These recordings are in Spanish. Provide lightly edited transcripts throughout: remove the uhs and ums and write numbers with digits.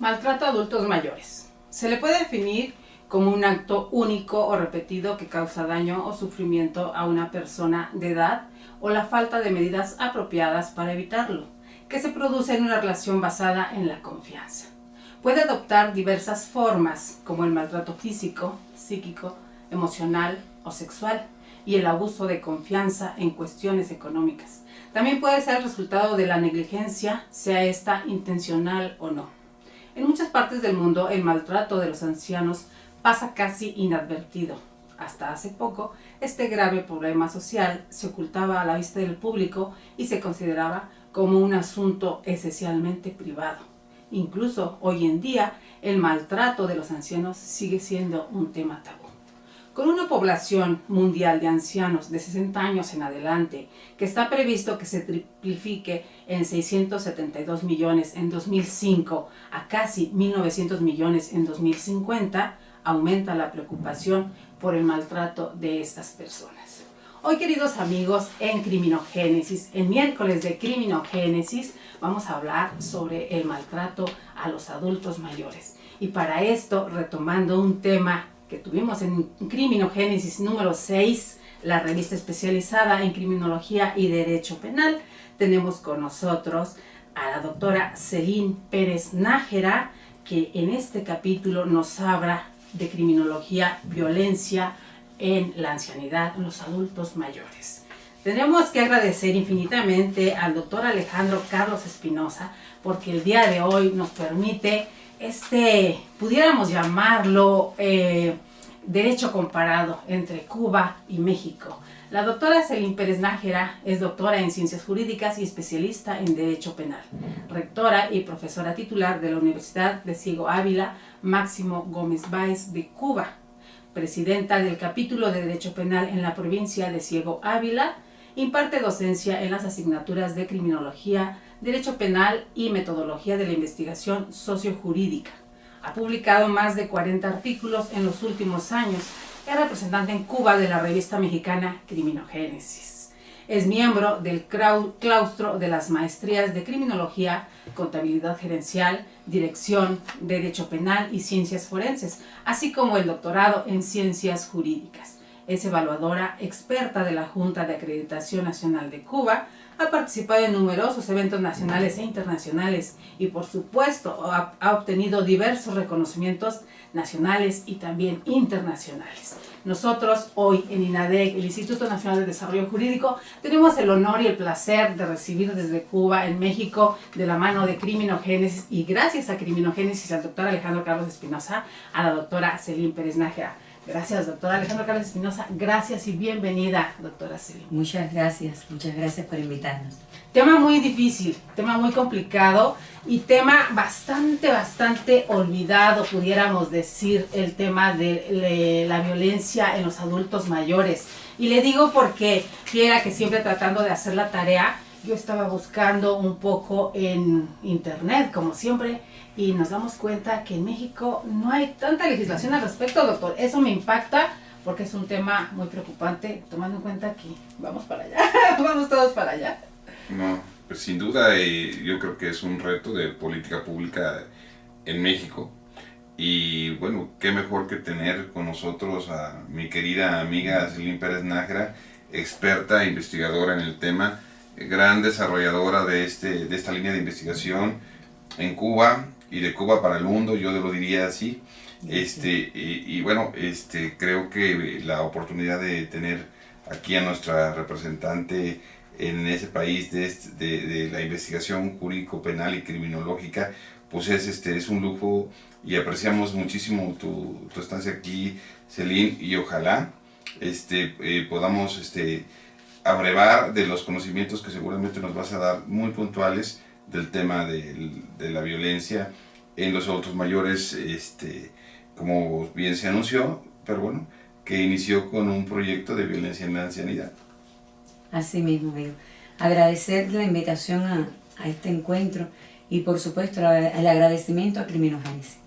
Maltrato a adultos mayores. Se le puede definir como un acto único o repetido que causa daño o sufrimiento a una persona de edad o la falta de medidas apropiadas para evitarlo, que se produce en una relación basada en la confianza. Puede adoptar diversas formas, como el maltrato físico, psíquico, emocional o sexual, y el abuso de confianza en cuestiones económicas. También puede ser el resultado de la negligencia, sea esta intencional o no. En muchas partes del mundo, el maltrato de los ancianos pasa casi inadvertido. Hasta hace poco, este grave problema social se ocultaba a la vista del público y se consideraba como un asunto esencialmente privado. Incluso hoy en día, el maltrato de los ancianos sigue siendo un tema tabú. Con una población mundial de ancianos de 60 años en adelante, que está previsto que se triplifique en 672 millones en 2005 a casi 1.900 millones en 2050, aumenta la preocupación por el maltrato de estas personas. Hoy, queridos amigos, en Criminogénesis, en miércoles de Criminogénesis, vamos a hablar sobre el maltrato a los adultos mayores. Y para esto, retomando un tema que tuvimos en Criminogénesis número 6, la revista especializada en criminología y derecho penal, tenemos con nosotros a la doctora Celín Pérez Nájera, que en este capítulo nos habla de criminología, violencia en la ancianidad, en los adultos mayores. Tenemos que agradecer infinitamente al doctor Alejandro Carlos Espinosa, porque el día de hoy nos permite pudiéramos llamarlo derecho comparado entre Cuba y México. La doctora Celín Pérez Nájera es doctora en Ciencias Jurídicas y especialista en Derecho Penal, rectora y profesora titular de la Universidad de Ciego Ávila Máximo Gómez Báez de Cuba, presidenta del capítulo de Derecho Penal en la provincia de Ciego Ávila, imparte docencia en las asignaturas de Criminología, Derecho Penal y Metodología de la Investigación Sociojurídica. Ha publicado más de 40 artículos en los últimos años. Es representante en Cuba de la revista mexicana Criminogénesis. Es miembro del claustro de las maestrías de Criminología, Contabilidad Gerencial, Dirección, Derecho Penal y Ciencias Forenses, así como el doctorado en Ciencias Jurídicas. Es evaluadora experta de la Junta de Acreditación Nacional de Cuba, ha participado en numerosos eventos nacionales e internacionales y, por supuesto, ha obtenido diversos reconocimientos nacionales y también internacionales. Nosotros hoy en INADEC, el Instituto Nacional de Desarrollo Jurídico, tenemos el honor y el placer de recibir desde Cuba, en México, de la mano de Criminogénesis, y gracias a Criminogénesis, al doctor Alejandro Carlos Espinosa, a la doctora Celín Pérez Nájera. Gracias, doctora Alejandro Carlos Espinosa. Gracias y bienvenida, doctora Celín. Muchas gracias por invitarnos. Tema muy difícil, tema muy complicado y tema bastante olvidado, pudiéramos decir, el tema de la violencia en los adultos mayores. Y le digo porque, fiera que siempre tratando de hacer la tarea, yo estaba buscando un poco en internet, como siempre, y nos damos cuenta que en México no hay tanta legislación al respecto, doctor. Eso me impacta porque es un tema muy preocupante, tomando en cuenta que vamos para allá, vamos todos para allá. No, pues sin duda yo creo que es un reto de política pública en México. Y bueno, qué mejor que tener con nosotros a mi querida amiga Celín Pérez Nájera, experta e investigadora en el tema, gran desarrolladora de esta línea de investigación en Cuba y de Cuba para el mundo, yo lo diría así. Creo que la oportunidad de tener aquí a nuestra representante en ese país de la investigación jurídico penal y criminológica, pues es un lujo, y apreciamos muchísimo tu estancia aquí, Celín, y ojalá podamos abrevar de los conocimientos que seguramente nos vas a dar muy puntuales del tema de la violencia en los adultos mayores, como bien se anunció, pero bueno, que inició con un proyecto de violencia en la ancianidad. Así mismo, amigo. Agradecer la invitación a este encuentro y, por supuesto, el agradecimiento a Criminogénesis,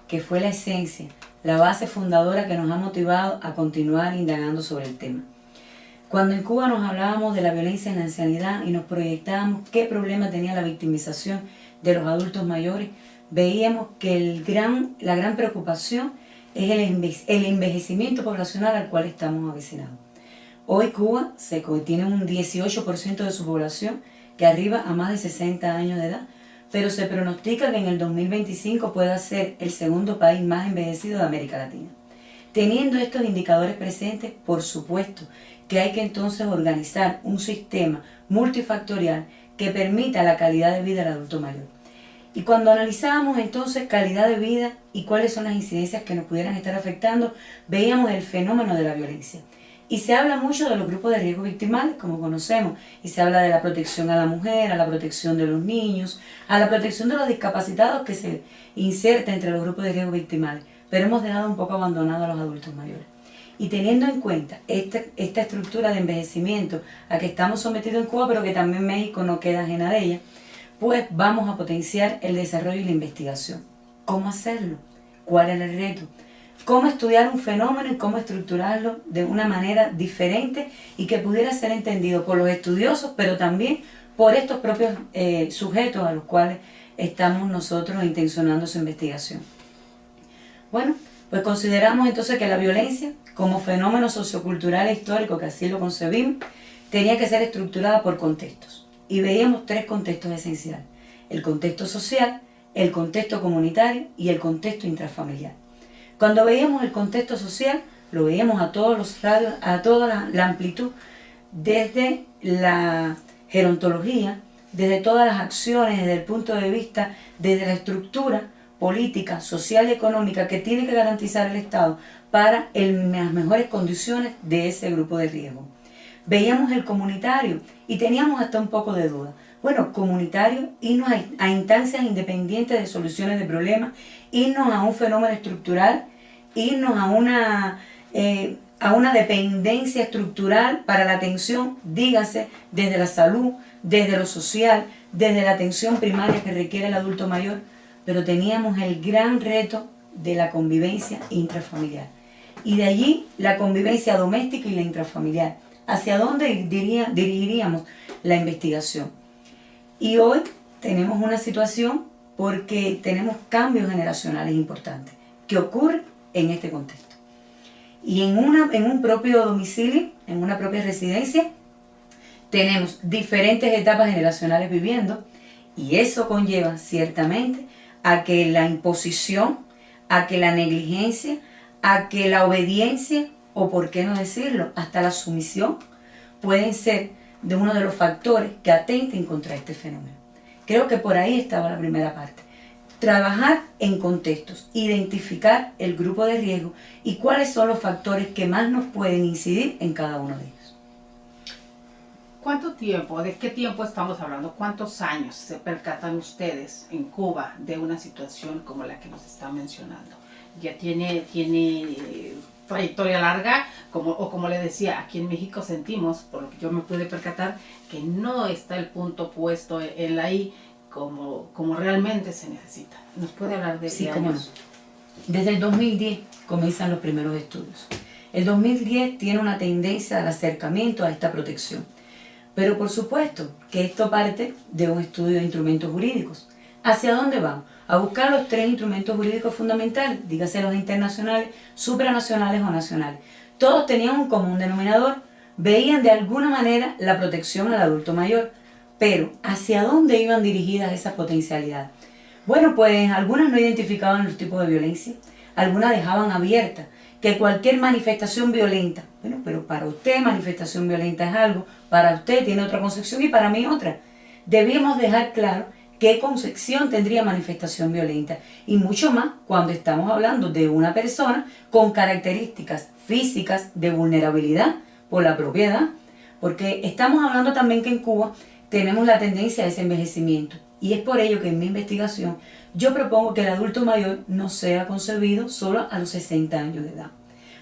que fue la esencia, la base fundadora que nos ha motivado a continuar indagando sobre el tema. Cuando en Cuba nos hablábamos de la violencia en la ancianidad y nos proyectábamos qué problema tenía la victimización de los adultos mayores, veíamos que la gran preocupación es el envejecimiento poblacional al cual estamos avecinados. Hoy Cuba tiene un 18% de su población que arriba a más de 60 años de edad, pero se pronostica que en el 2025 pueda ser el segundo país más envejecido de América Latina. Teniendo estos indicadores presentes, por supuesto que hay que entonces organizar un sistema multifactorial que permita la calidad de vida del adulto mayor. Y cuando analizábamos entonces calidad de vida y cuáles son las incidencias que nos pudieran estar afectando, veíamos el fenómeno de la violencia. Y se habla mucho de los grupos de riesgo victimales, como conocemos, y se habla de la protección a la mujer, a la protección de los niños, a la protección de los discapacitados que se inserta entre los grupos de riesgo victimales, pero hemos dejado un poco abandonados a los adultos mayores. Y teniendo en cuenta esta estructura de envejecimiento a que estamos sometidos en Cuba, pero que también México no queda ajena de ella, pues vamos a potenciar el desarrollo y la investigación. ¿Cómo hacerlo? ¿Cuál es el reto? ¿Cómo estudiar un fenómeno y cómo estructurarlo de una manera diferente y que pudiera ser entendido por los estudiosos, pero también por estos propios sujetos a los cuales estamos nosotros intencionando su investigación? Bueno, pues consideramos entonces que la violencia, como fenómeno sociocultural e histórico, que así lo concebimos, tenía que ser estructurada por contextos. Y veíamos tres contextos esenciales: el contexto social, el contexto comunitario y el contexto intrafamiliar. Cuando veíamos el contexto social, lo veíamos a todos los radios, a toda la amplitud, desde la gerontología, desde todas las acciones, desde el punto de vista, desde la estructura política, social y económica que tiene que garantizar el Estado para las mejores condiciones de ese grupo de riesgo. Veíamos el comunitario y teníamos hasta un poco de duda. Bueno, comunitario, irnos a instancias independientes de soluciones de problemas, irnos a un fenómeno estructural, irnos a una dependencia estructural para la atención, dígase, desde la salud, desde lo social, desde la atención primaria que requiere el adulto mayor, pero teníamos el gran reto de la convivencia intrafamiliar. Y de allí la convivencia doméstica y la intrafamiliar. ¿Hacia dónde dirigiríamos la investigación? Y hoy tenemos una situación porque tenemos cambios generacionales importantes que ocurren en este contexto. Y en un propio domicilio, en una propia residencia, tenemos diferentes etapas generacionales viviendo, y eso conlleva ciertamente a que la imposición, a que la negligencia, a que la obediencia, o por qué no decirlo, hasta la sumisión, pueden ser de uno de los factores que atenten contra este fenómeno. Creo que por ahí estaba la primera parte. Trabajar en contextos, identificar el grupo de riesgo y cuáles son los factores que más nos pueden incidir en cada uno de ellos. ¿Cuánto tiempo, de qué tiempo estamos hablando? ¿Cuántos años se percatan ustedes en Cuba de una situación como la que nos está mencionando? ¿Ya tiene trayectoria larga? Como le decía, aquí en México sentimos, por lo que yo me pude percatar, que no está el punto puesto en la I como realmente se necesita. ¿Nos puede hablar de Sí, años? cómo no. Desde el 2010 comienzan los primeros estudios. El 2010 tiene una tendencia al acercamiento a esta protección. Pero por supuesto que esto parte de un estudio de instrumentos jurídicos. ¿Hacia dónde vamos? A buscar los tres instrumentos jurídicos fundamentales, dígase los internacionales, supranacionales o nacionales. Todos tenían un común denominador, veían de alguna manera la protección al adulto mayor, pero ¿hacia dónde iban dirigidas esas potencialidades? Bueno, pues algunas no identificaban los tipos de violencia, algunas dejaban abierta que cualquier manifestación violenta, bueno, pero para usted manifestación violenta es algo, para usted tiene otra concepción y para mí otra. Debíamos dejar claro qué concepción tendría manifestación violenta y mucho más cuando estamos hablando de una persona con características físicas de vulnerabilidad por la propiedad, porque estamos hablando también que en Cuba tenemos la tendencia a ese envejecimiento y es por ello que en mi investigación yo propongo que el adulto mayor no sea concebido solo a los 60 años de edad.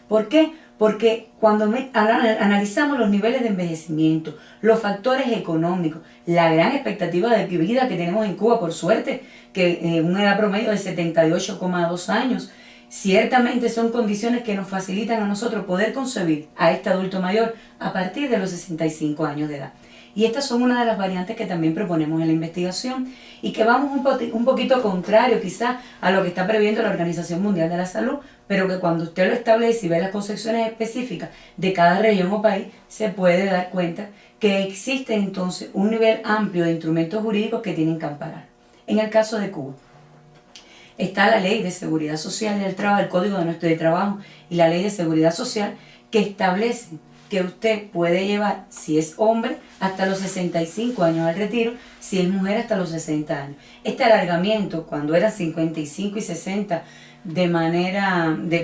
¿Por qué? Porque cuando analizamos los niveles de envejecimiento, los factores económicos, la gran expectativa de vida que tenemos en Cuba, por suerte, que una edad promedio de 78,2 años, ciertamente son condiciones que nos facilitan a nosotros poder concebir a este adulto mayor a partir de los 65 años de edad. Y estas son una de las variantes que también proponemos en la investigación y que vamos un poquito contrario quizás a lo que está previendo la Organización Mundial de la Salud, pero que cuando usted lo establece y ve las concepciones específicas de cada región o país, se puede dar cuenta que existe entonces un nivel amplio de instrumentos jurídicos que tienen que amparar. En el caso de Cuba, está la Ley de Seguridad Social y del Trabajo, el Código de Trabajo y la Ley de Seguridad Social, que establecen que usted puede llevar, si es hombre, hasta los 65 años al retiro, si es mujer hasta los 60 años. Este alargamiento, cuando eran 55 y 60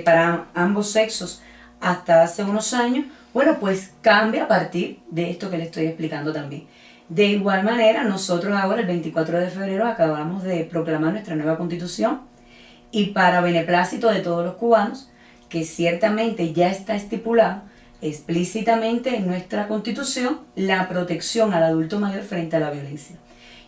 para ambos sexos hasta hace unos años, bueno, pues cambia a partir de esto que le estoy explicando también. De igual manera, nosotros ahora, el 24 de febrero, acabamos de proclamar nuestra nueva Constitución y para beneplácito de todos los cubanos, que ciertamente ya está estipulado explícitamente en nuestra Constitución la protección al adulto mayor frente a la violencia.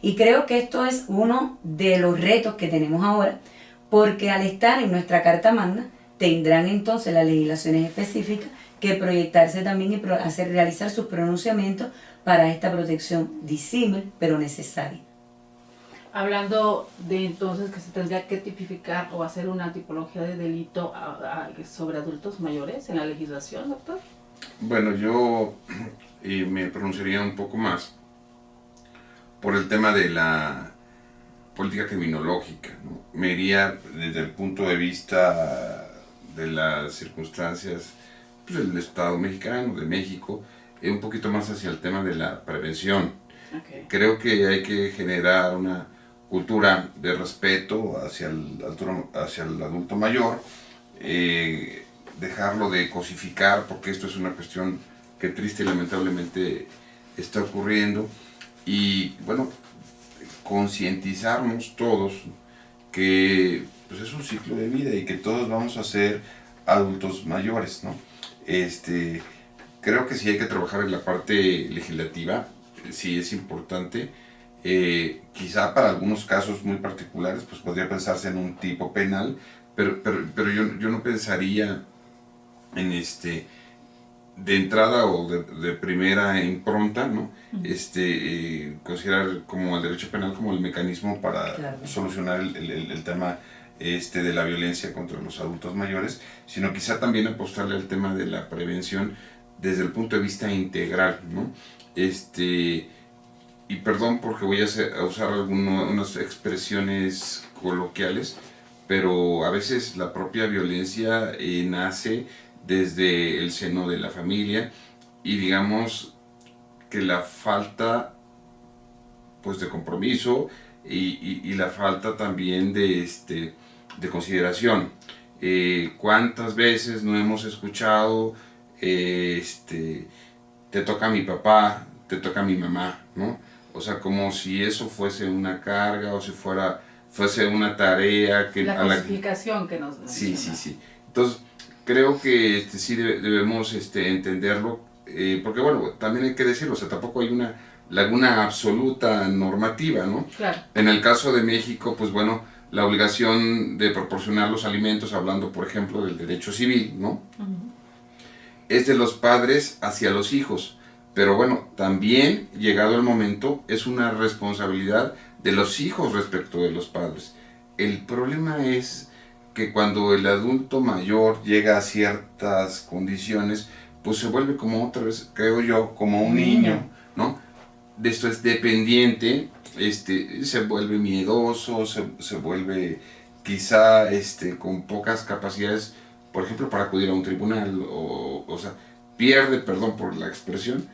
Y creo que esto es uno de los retos que tenemos ahora, porque al estar en nuestra Carta Magna, tendrán entonces las legislaciones específicas que proyectarse también y realizar sus pronunciamientos para esta protección disímil pero necesaria. Hablando de entonces que se tendría que tipificar o hacer una tipología de delito sobre adultos mayores en la legislación, doctor. Bueno, yo me pronunciaría un poco más por el tema de la política criminológica, ¿no? Me iría desde el punto de vista de las circunstancias pues, del Estado mexicano, de México, un poquito más hacia el tema de la prevención. Okay. Creo que hay que generar una cultura de respeto hacia el adulto mayor, dejarlo de cosificar, porque esto es una cuestión que triste y lamentablemente está ocurriendo, y bueno, concientizarnos todos que pues, es un ciclo de vida y que todos vamos a ser adultos mayores, ¿no? Creo que sí hay que trabajar en la parte legislativa, sí es importante. Quizá para algunos casos muy particulares pues podría pensarse en un tipo penal, pero yo no pensaría en de entrada o de primera impronta, ¿no? Considerar como el derecho penal como el mecanismo para solucionar el tema de la violencia contra los adultos mayores, sino quizá también apostarle al tema de la prevención desde el punto de vista integral, ¿no? Y perdón porque voy a usar unas expresiones coloquiales, pero a veces la propia violencia nace desde el seno de la familia y digamos que la falta pues de compromiso y la falta también de consideración. ¿Cuántas veces no hemos escuchado te toca a mi papá, te toca a mi mamá, ¿no? O sea, como si eso fuese una carga o si fuese una tarea que... La clasificación que nos... Sí. Entonces, creo que sí debemos entenderlo, porque bueno, también hay que decirlo, o sea, tampoco hay una laguna absoluta normativa, ¿no? Claro. En el caso de México, pues bueno, la obligación de proporcionar los alimentos, hablando por ejemplo del derecho civil, ¿no? Uh-huh. Es de los padres hacia los hijos, pero bueno, también llegado el momento es una responsabilidad de los hijos respecto de los padres. El problema es que cuando el adulto mayor llega a ciertas condiciones, pues se vuelve como otra vez, creo yo, como un niño, ¿no? De esto es dependiente, se vuelve miedoso, se vuelve quizá con pocas capacidades, por ejemplo, para acudir a un tribunal, o sea, pierde, perdón por la expresión,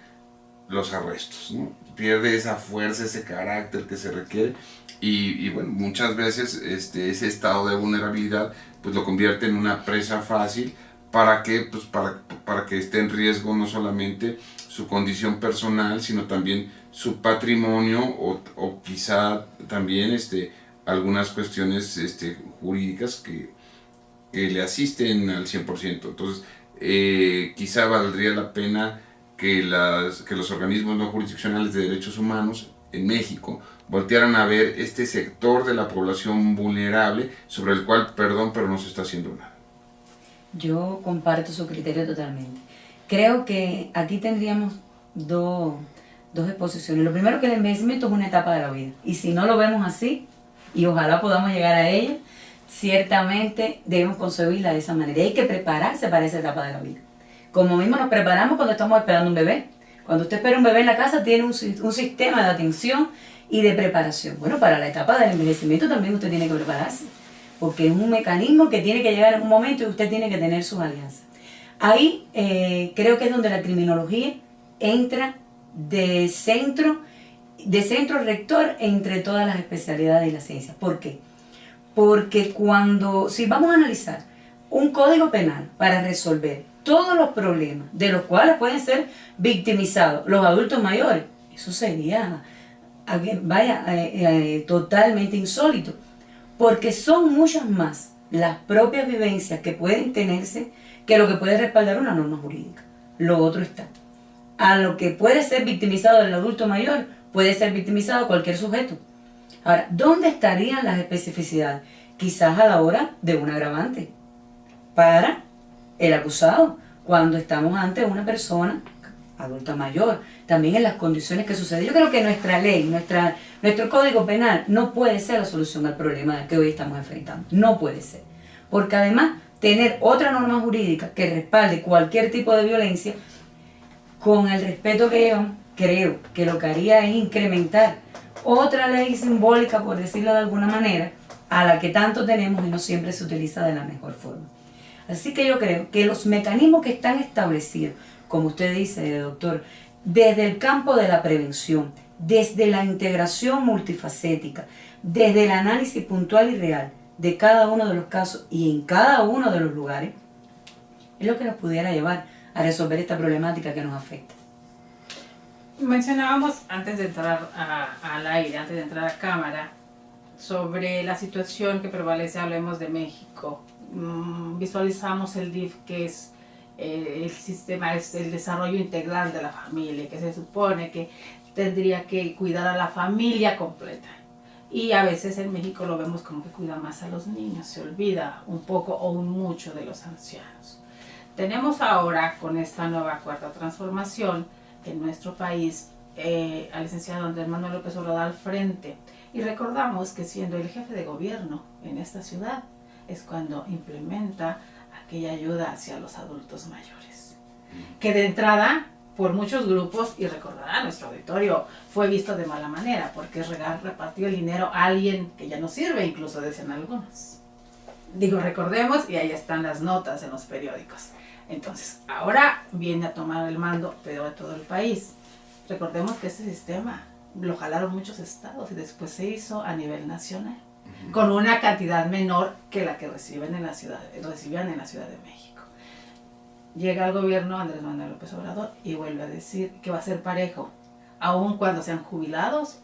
los arrestos, ¿no? Pierde esa fuerza, ese carácter que se requiere y bueno, muchas veces ese estado de vulnerabilidad pues lo convierte en una presa fácil para que esté en riesgo no solamente su condición personal, sino también su patrimonio o quizá también algunas cuestiones jurídicas que le asisten al 100%. Entonces, quizá valdría la pena que los organismos no jurisdiccionales de derechos humanos en México voltearan a ver este sector de la población vulnerable sobre el cual, perdón, pero no se está haciendo nada. Yo comparto su criterio totalmente. Creo que aquí tendríamos dos dos exposiciones. Lo primero, que el envejecimiento es una etapa de la vida, y si no lo vemos así, y ojalá podamos llegar a ella, ciertamente debemos concebirla de esa manera. Y hay que prepararse para esa etapa de la vida. Como mismo nos preparamos cuando estamos esperando un bebé. Cuando usted espera un bebé en la casa, tiene un sistema de atención y de preparación. Bueno, para la etapa del envejecimiento también usted tiene que prepararse, porque es un mecanismo que tiene que llegar en un momento y usted tiene que tener sus alianzas. Ahí creo que es donde la criminología entra de centro rector entre todas las especialidades y las ciencias. ¿Por qué? Porque si vamos a analizar un código penal para resolver todos los problemas de los cuales pueden ser victimizados los adultos mayores, eso sería, totalmente insólito, porque son muchas más las propias vivencias que pueden tenerse que lo que puede respaldar una norma jurídica. Lo otro está. A lo que puede ser victimizado el adulto mayor, puede ser victimizado cualquier sujeto. Ahora, ¿dónde estarían las especificidades? Quizás a la hora de un agravante para el acusado, cuando estamos ante una persona adulta mayor, también en las condiciones que sucede. Yo creo que nuestra ley, nuestro código penal no puede ser la solución al problema que hoy estamos enfrentando. No puede ser. Porque además, tener otra norma jurídica que respalde cualquier tipo de violencia, con el respeto que yo creo que lo que haría es incrementar otra ley simbólica, por decirlo de alguna manera, a la que tanto tenemos y no siempre se utiliza de la mejor forma. Así que yo creo que los mecanismos que están establecidos, como usted dice, doctor, desde el campo de la prevención, desde la integración multifacética, desde el análisis puntual y real de cada uno de los casos y en cada uno de los lugares, es lo que nos pudiera llevar a resolver esta problemática que nos afecta. Mencionábamos antes de entrar al aire, antes de entrar a cámara, sobre la situación que prevalece, hablemos de México. Visualizamos el DIF, que es el sistema, es el desarrollo integral de la familia, que se supone que tendría que cuidar a la familia completa. Y a veces en México lo vemos como que cuida más a los niños, se olvida un poco o un mucho de los ancianos. Tenemos ahora, con esta nueva cuarta transformación en nuestro país, al licenciado Andrés Manuel López Obrador al frente. Y recordamos que siendo el jefe de gobierno en esta ciudad, es cuando implementa aquella ayuda hacia los adultos mayores. Que de entrada, por muchos grupos, y recordará nuestro auditorio, fue visto de mala manera, porque repartió el dinero a alguien que ya no sirve, incluso decían algunos. Digo, recordemos, y ahí están las notas en los periódicos. Entonces, ahora viene a tomar el mando, pero de todo el país. Recordemos que este sistema lo jalaron muchos estados y después se hizo a nivel nacional, con una cantidad menor que la que recibían en la Ciudad de México. Llega al gobierno Andrés Manuel López Obrador y vuelve a decir que va a ser parejo. Aun cuando sean jubilados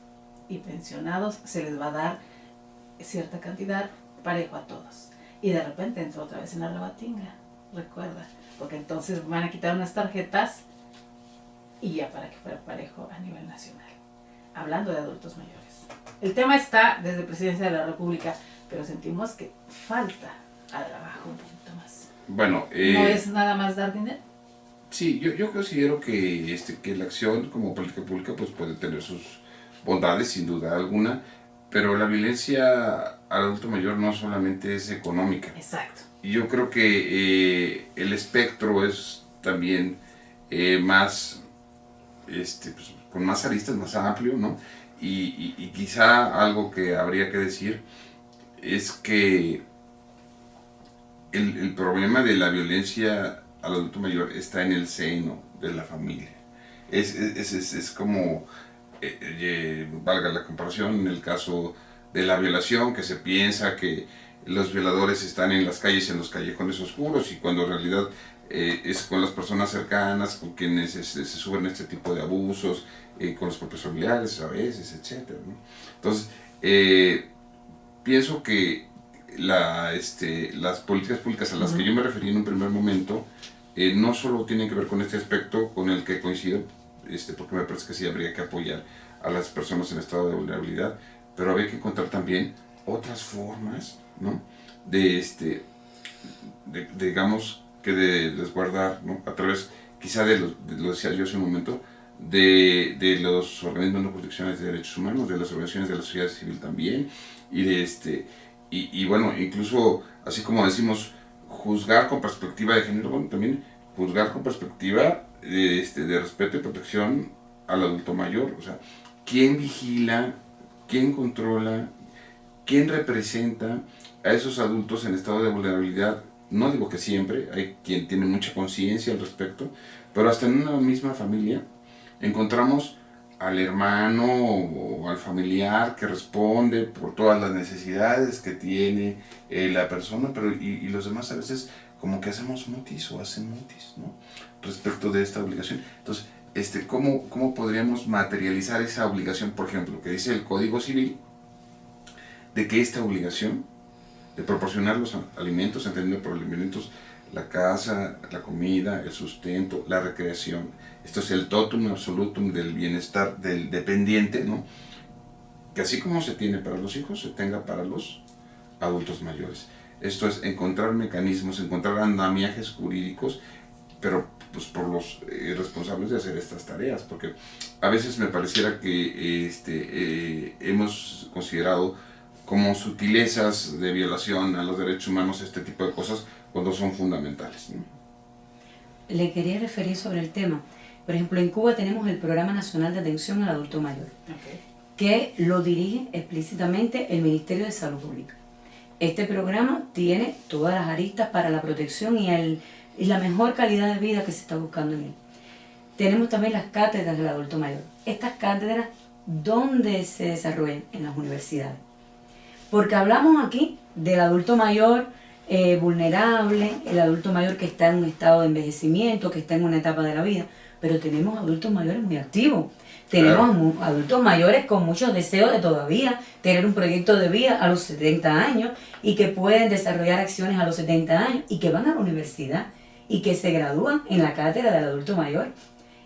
y pensionados, se les va a dar cierta cantidad parejo a todos. Y de repente entró otra vez en la rebatinga, recuerda, porque entonces van a quitar unas tarjetas y ya para que fuera parejo a nivel nacional. Hablando de adultos mayores. El tema está desde Presidencia de la República, pero sentimos que falta trabajo un poquito más. Bueno, ¿no es nada más dar dinero? Sí, yo considero que la acción como política pública pues puede tener sus bondades, sin duda alguna, pero la violencia al adulto mayor no solamente es económica. Exacto. Y yo creo que el espectro es también más, pues, con más aristas, más amplio, ¿no? Y quizá algo que habría que decir es que el problema de la violencia al adulto mayor está en el seno de la familia. Es como, valga la comparación, en el caso de la violación, que se piensa que los violadores están en las calles, en los callejones oscuros, y cuando en realidad es con las personas cercanas, con quienes se sufren este tipo de abusos, con los propios familiares a veces, etc., ¿no? Entonces, pienso que las políticas públicas a las que yo me referí en un primer momento no solo tienen que ver con este aspecto con el que coincido, porque me parece que sí habría que apoyar a las personas en estado de vulnerabilidad, pero habría que encontrar también otras formas, ¿no? digamos que de resguardar, ¿no? A través quizá lo decía yo hace un momento, de los organismos no jurisdiccionales de derechos humanos, de las organizaciones de la sociedad civil también, y bueno, incluso así como decimos juzgar con perspectiva de género, bueno, también juzgar con perspectiva de respeto y protección al adulto mayor. O sea, ¿quién vigila, quién controla, quién representa a esos adultos en estado de vulnerabilidad? No digo que siempre, hay quien tiene mucha conciencia al respecto, pero hasta en una misma familia encontramos al hermano o al familiar que responde por todas las necesidades que tiene la persona, pero y los demás a veces como que hacemos mutis o hacen mutis, ¿no? Respecto de esta obligación. Entonces, ¿cómo podríamos materializar esa obligación, por ejemplo, que dice el Código Civil, de que esta obligación de proporcionar los alimentos, entendiendo por alimentos la casa, la comida, el sustento, la recreación, esto es el totum absolutum del bienestar del dependiente, ¿no? Que así como se tiene para los hijos, se tenga para los adultos mayores. Esto es encontrar mecanismos, encontrar andamiajes jurídicos, pero pues por los responsables de hacer estas tareas, porque a veces me pareciera que hemos considerado como sutilezas de violación a los derechos humanos este tipo de cosas cuando son fundamentales, ¿no? Le quería referir sobre el tema. Por ejemplo, en Cuba tenemos el Programa Nacional de Atención al Adulto Mayor, que lo dirige explícitamente el Ministerio de Salud Pública. Este programa tiene todas las aristas para la protección y la mejor calidad de vida que se está buscando en él. Tenemos también las cátedras del adulto mayor. Estas cátedras, ¿dónde se desarrollan? En las universidades. Porque hablamos aquí del adulto mayor vulnerable, el adulto mayor que está en un estado de envejecimiento, que está en una etapa de la vida, pero tenemos adultos mayores muy activos. Tenemos adultos mayores con muchos deseos de todavía tener un proyecto de vida a los 70 años y que pueden desarrollar acciones a los 70 años y que van a la universidad y que se gradúan en la cátedra del adulto mayor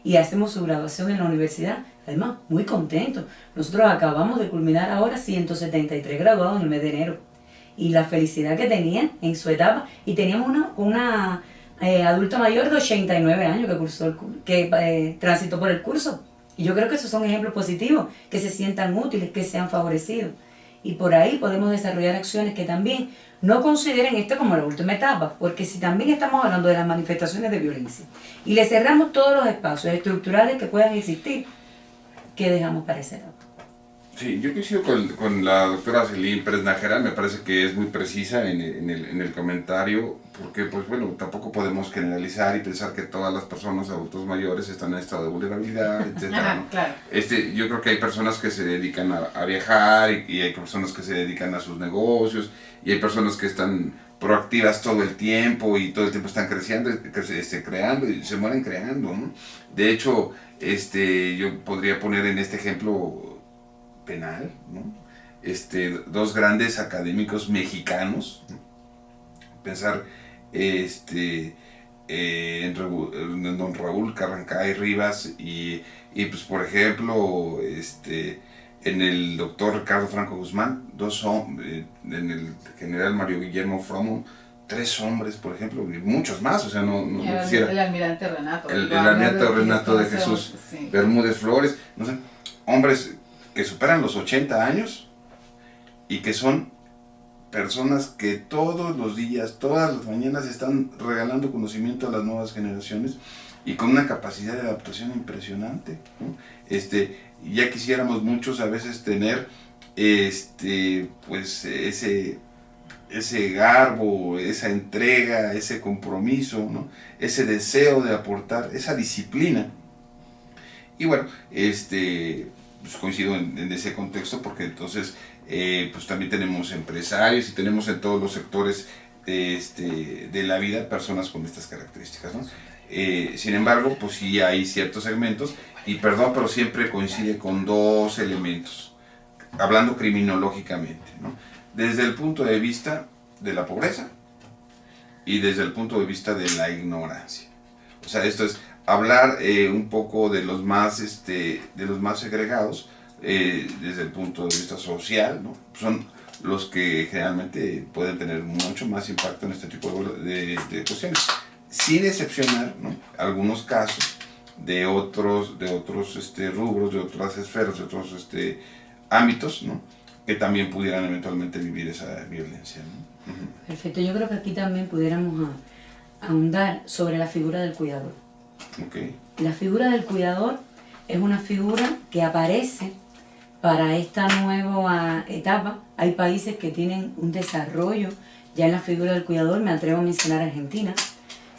y hacemos su graduación en la universidad. Además, muy contentos. Nosotros acabamos de culminar ahora 173 graduados en el mes de enero y la felicidad que tenían en su etapa. Y teníamos una adulta mayor de 89 años que transitó por el curso. Y yo creo que esos son ejemplos positivos, que se sientan útiles, que sean favorecidos. Y por ahí podemos desarrollar acciones que también no consideren esto como la última etapa, porque si también estamos hablando de las manifestaciones de violencia y le cerramos todos los espacios estructurales que puedan existir, ¿qué dejamos para esa etapa? Sí, yo coincido con la doctora Celín Pérez Nájera, me parece que es muy precisa en el comentario, porque pues bueno, tampoco podemos generalizar y pensar que todas las personas adultos mayores están en estado de vulnerabilidad, etc. ¿no? Claro. Yo creo que hay personas que se dedican a viajar y hay personas que se dedican a sus negocios y hay personas que están proactivas todo el tiempo y todo el tiempo están creciendo, creando y se mueren creando, ¿no? De hecho, yo podría poner en este ejemplo penal, ¿no? Dos grandes académicos mexicanos, ¿no? Pensar en don Raúl Carrancay Rivas y pues por ejemplo en el doctor Ricardo Franco Guzmán, en el general Mario Guillermo Fromo, 3 hombres, por ejemplo, y muchos más, o sea, no quisiera. El almirante Renato. El almirante Renato de Jesús sí. Bermúdez Flores, no sé, hombres que superan los 80 años y que son personas que todos los días, todas las mañanas están regalando conocimiento a las nuevas generaciones y con una capacidad de adaptación impresionante, ¿no? Ya quisiéramos muchos a veces tener pues ese garbo, esa entrega, ese compromiso, ¿no? Ese deseo de aportar, esa disciplina. Y bueno, pues coincido en ese contexto porque entonces pues también tenemos empresarios y tenemos en todos los sectores de la vida personas con estas características, ¿no? Sin embargo, pues sí hay ciertos segmentos y perdón, pero siempre coincide con 2 elementos, hablando criminológicamente, ¿no? Desde el punto de vista de la pobreza y desde el punto de vista de la ignorancia. O sea, esto es hablar un poco de los más segregados desde el punto de vista social, ¿no? Son los que generalmente pueden tener mucho más impacto en este tipo de cuestiones, sin excepcionar, ¿no? Algunos casos de otros rubros, de otras esferas, de otros ámbitos, ¿no? Que también pudieran eventualmente vivir esa violencia, ¿no? Uh-huh. Perfecto, yo creo que aquí también pudiéramos ahondar sobre la figura del cuidador. Okay. La figura del cuidador es una figura que aparece para esta nueva etapa. Hay países que tienen un desarrollo ya en la figura del cuidador, me atrevo a mencionar Argentina,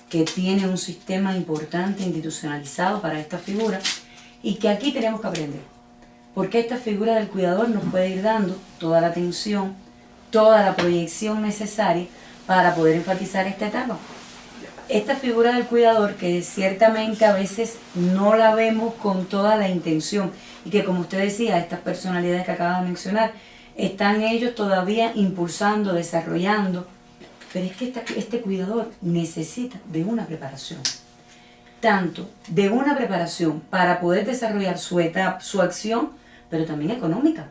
que tiene un sistema importante institucionalizado para esta figura y que aquí tenemos que aprender, porque esta figura del cuidador nos puede ir dando toda la atención, toda la proyección necesaria para poder enfatizar esta etapa. Esta figura del cuidador que ciertamente a veces no la vemos con toda la intención y que, como usted decía, estas personalidades que acaba de mencionar, están ellos todavía impulsando, desarrollando, pero es que este cuidador necesita de una preparación, tanto de una preparación para poder desarrollar su etapa, su acción, pero también económica,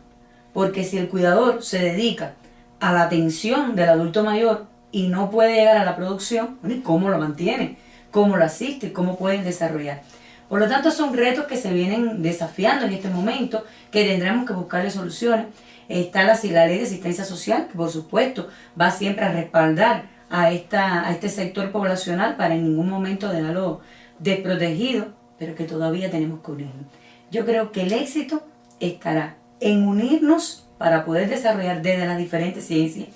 porque si el cuidador se dedica a la atención del adulto mayor y no puede llegar a la producción, bueno, ¿y cómo lo mantiene? ¿Cómo lo asiste? ¿Cómo pueden desarrollar? Por lo tanto, son retos que se vienen desafiando en este momento, que tendremos que buscarle soluciones. Está la ley de asistencia social, que por supuesto va siempre a respaldar a este sector poblacional para en ningún momento dejarlo desprotegido, pero que todavía tenemos que unirnos. Yo creo que el éxito estará en unirnos para poder desarrollar desde las diferentes ciencias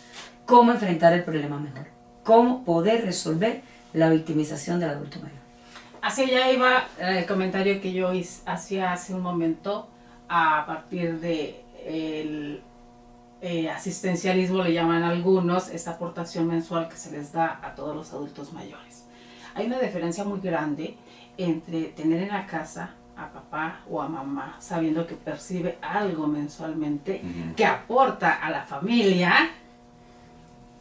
cómo enfrentar el problema mejor, cómo poder resolver la victimización del adulto mayor. Hacia allá iba el comentario que yo hacía hace un momento a partir de el asistencialismo, le llaman algunos, esta aportación mensual que se les da a todos los adultos mayores. Hay una diferencia muy grande entre tener en la casa a papá o a mamá sabiendo que percibe algo mensualmente, uh-huh, que aporta a la familia,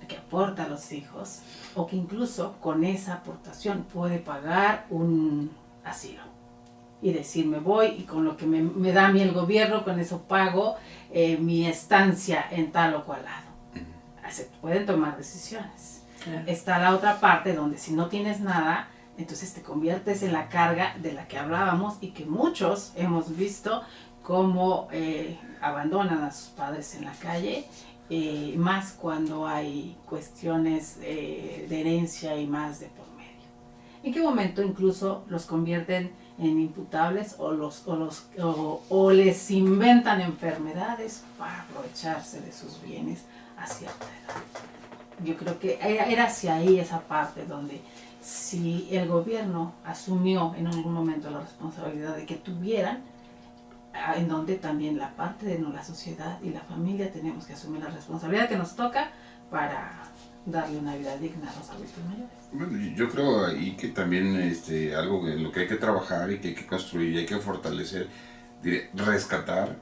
que aporta a los hijos, o que incluso con esa aportación puede pagar un asilo y decir me voy y con lo que me da a mí el gobierno, con eso pago mi estancia en tal o cual lado. Se pueden tomar decisiones. Claro. Está la otra parte donde si no tienes nada, entonces te conviertes en la carga de la que hablábamos y que muchos hemos visto cómo abandonan a sus padres en la calle, más cuando hay cuestiones de herencia y más de por medio. ¿En qué momento incluso los convierten en imputables o les inventan enfermedades para aprovecharse de sus bienes a cierta edad? Yo creo que era hacia ahí esa parte donde si el gobierno asumió en algún momento la responsabilidad de que tuvieran, en donde también la parte de la sociedad y la familia tenemos que asumir la responsabilidad que nos toca para darle una vida digna a los adultos mayores. Bueno, yo creo ahí que también algo en lo que hay que trabajar y que hay que construir y hay que fortalecer, rescatar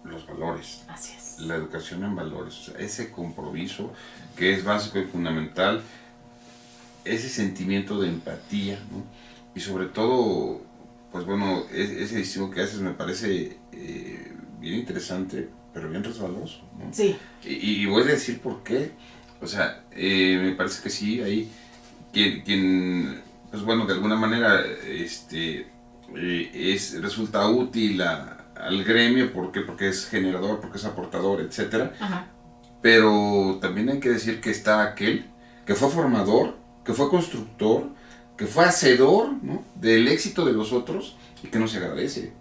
los valores. Así es. La educación en valores, o sea, ese compromiso que es básico y fundamental, ese sentimiento de empatía, ¿no? Y sobre todo, pues bueno, ese distingo que haces me parece bien interesante, pero bien resbaloso, ¿no? Sí. Y voy a decir por qué. O sea, me parece que sí, hay quien pues bueno, de alguna manera resulta útil al gremio, ¿por qué? Porque es generador, porque es aportador, etcétera. Ajá. Pero también hay que decir que está aquel que fue formador, que fue constructor, que fue hacedor, ¿no?, del éxito de los otros y que no se agradece,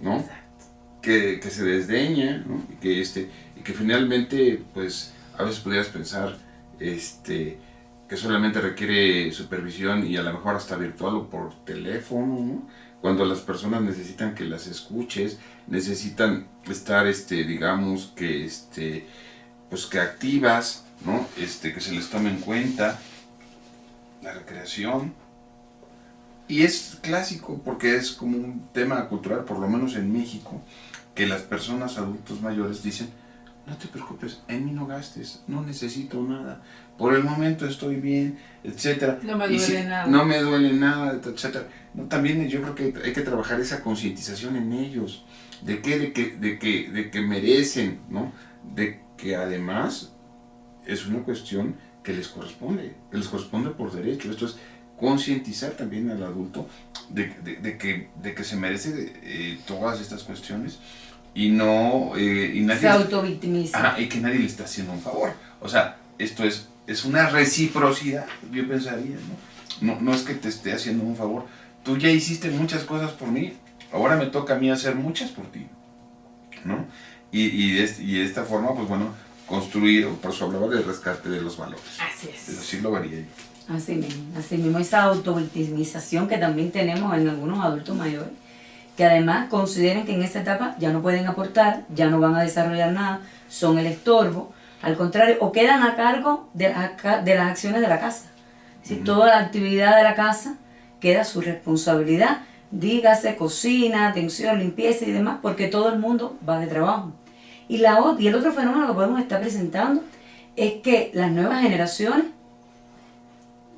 ¿no? Exacto. Que se desdeña, ¿no? Y que finalmente, pues, a veces pudieras pensar que solamente requiere supervisión y a lo mejor hasta virtual o por teléfono, ¿no? Cuando las personas necesitan que las escuches, necesitan estar, digamos, pues que activas, ¿no? Que se les tome en cuenta la recreación. Y es clásico porque es como un tema cultural, por lo menos en México, que las personas adultos mayores dicen: no te preocupes, en mí no gastes, no necesito nada, por el momento estoy bien, etcétera. No me duele nada. No me duele nada, etcétera. No, también yo creo que hay que trabajar esa concientización en ellos, de que merecen, ¿no? De que además es una cuestión que les corresponde por derecho. Esto es concientizar también al adulto de que se merece todas estas cuestiones y no y nadie se autovictimiza. y que nadie le está haciendo un favor. O sea, esto es una reciprocidad, yo pensaría, ¿no? No es que te esté haciendo un favor. Tú ya hiciste muchas cosas por mí, ahora me toca a mí hacer muchas por ti, ¿no? Y de esta forma, pues bueno, construir, por eso hablaba del rescate de los valores. Así es. Así lo vería yo. Así mismo esa autovictimización que también tenemos en algunos adultos mayores, que además consideran que en esta etapa ya no pueden aportar, ya no van a desarrollar nada, son el estorbo, al contrario, o quedan a cargo de las acciones de la casa. Si toda la actividad de la casa queda a su responsabilidad, dígase cocina, atención, limpieza y demás, porque todo el mundo va de trabajo. Y el otro fenómeno que podemos estar presentando es que las nuevas generaciones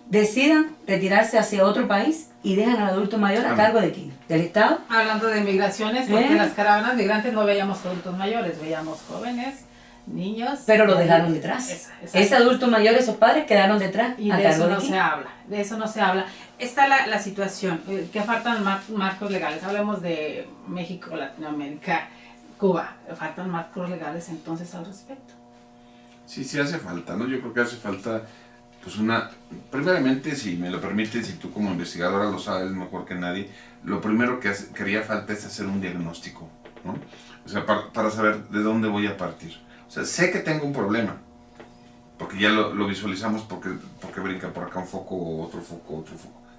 decidan retirarse hacia otro país y dejan al adulto mayor a cargo de quién, del Estado. Hablando de migraciones, porque en las caravanas migrantes no veíamos adultos mayores, veíamos jóvenes, niños. Pero lo dejaron detrás. Ese adulto mayor, esos padres quedaron detrás. Y de eso no se habla, de eso no se habla. Está la situación, que faltan marcos legales. Hablemos de México, Latinoamérica, Cuba. Faltan marcos legales entonces al respecto. Sí hace falta, ¿no? Yo creo que hace falta, pues primeramente, si me lo permites, y tú como investigadora lo sabes mejor que nadie, lo primero que haría falta es hacer un diagnóstico, ¿no? O sea, para saber de dónde voy a partir. O sea, sé que tengo un problema, porque ya lo visualizamos, porque brinca por acá un foco, otro foco.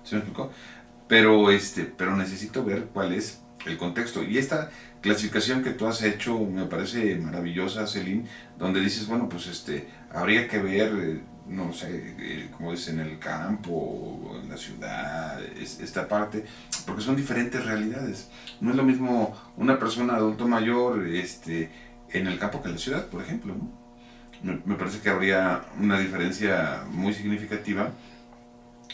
¿Sí me explicó? Pero necesito ver cuál es el contexto. Y esta clasificación que tú has hecho me parece maravillosa, Celine, donde dices, bueno, pues habría que ver, no sé, como es en el campo, o en la ciudad, esta parte, porque son diferentes realidades. No es lo mismo una persona adulto mayor, en el campo que en la ciudad, por ejemplo, ¿no? Me parece que habría una diferencia muy significativa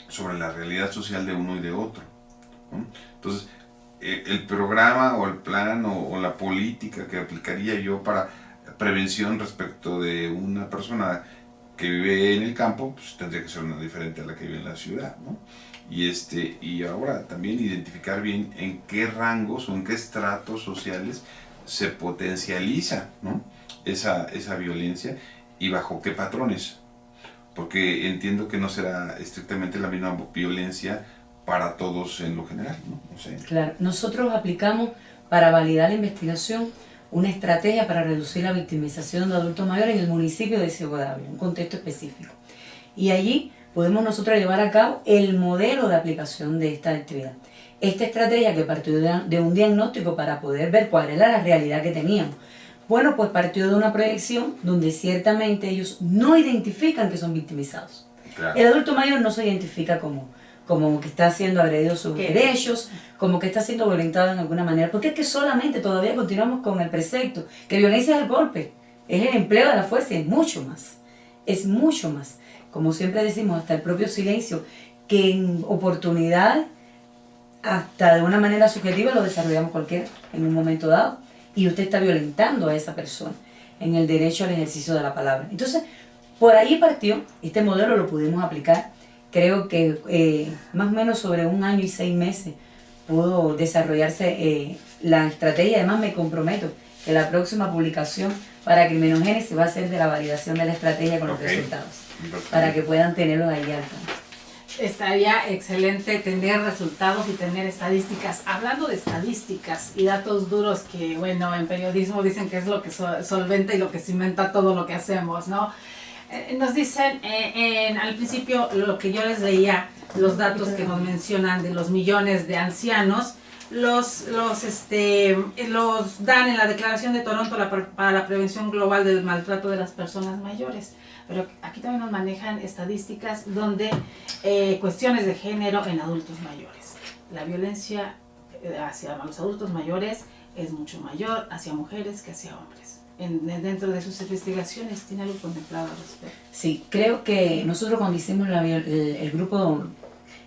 sobre la realidad social de uno y de otro, ¿no? Entonces, el programa o el plan o la política que aplicaría yo para prevención respecto de una persona que vive en el campo, pues tendría que ser una diferente a la que vive en la ciudad, ¿no? Y ahora también identificar bien en qué rangos o en qué estratos sociales se potencializa, ¿no? esa violencia y bajo qué patrones, porque entiendo que no será estrictamente la misma violencia para todos en lo general, ¿no? No sé. Claro, nosotros aplicamos para validar la investigación una estrategia para reducir la victimización de adultos mayores en el municipio de Ciego de Ávila, un contexto específico. Y allí podemos nosotros llevar a cabo el modelo de aplicación de esta actividad. Esta estrategia que partió de un diagnóstico para poder ver cuál era la realidad que teníamos. Bueno, pues partió de una proyección donde ciertamente ellos no identifican que son victimizados. Claro. El adulto mayor no se identifica como que está siendo agredido sus derechos, como que está siendo violentado en alguna manera, porque es que solamente todavía continuamos con el precepto, que violencia es el golpe, es el empleo de la fuerza, es mucho más, como siempre decimos, hasta el propio silencio, que en oportunidades, hasta de una manera subjetiva lo desarrollamos cualquiera en un momento dado, y usted está violentando a esa persona en el derecho al ejercicio de la palabra. Entonces, por ahí partió, este modelo lo pudimos aplicar, creo que más o menos sobre 1 año y 6 meses pudo desarrollarse la estrategia. Además me comprometo que la próxima publicación para Criminogénesis va a ser de la validación de la estrategia con los resultados, para que puedan tenerlos ahí al tanto. Estaría excelente tener resultados y tener estadísticas. Hablando de estadísticas y datos duros que, bueno, en periodismo dicen que es lo que solventa y lo que cimenta todo lo que hacemos, ¿no? Nos dicen al principio lo que yo les leía, los datos que nos mencionan de los millones de ancianos, los dan en la Declaración de Toronto para la prevención global del maltrato de las personas mayores. Pero aquí también nos manejan estadísticas donde cuestiones de género en adultos mayores. La violencia hacia los adultos mayores es mucho mayor hacia mujeres que hacia hombres. Dentro de sus investigaciones, ¿tiene algo contemplado al respecto? Sí, creo que nosotros cuando hicimos el grupo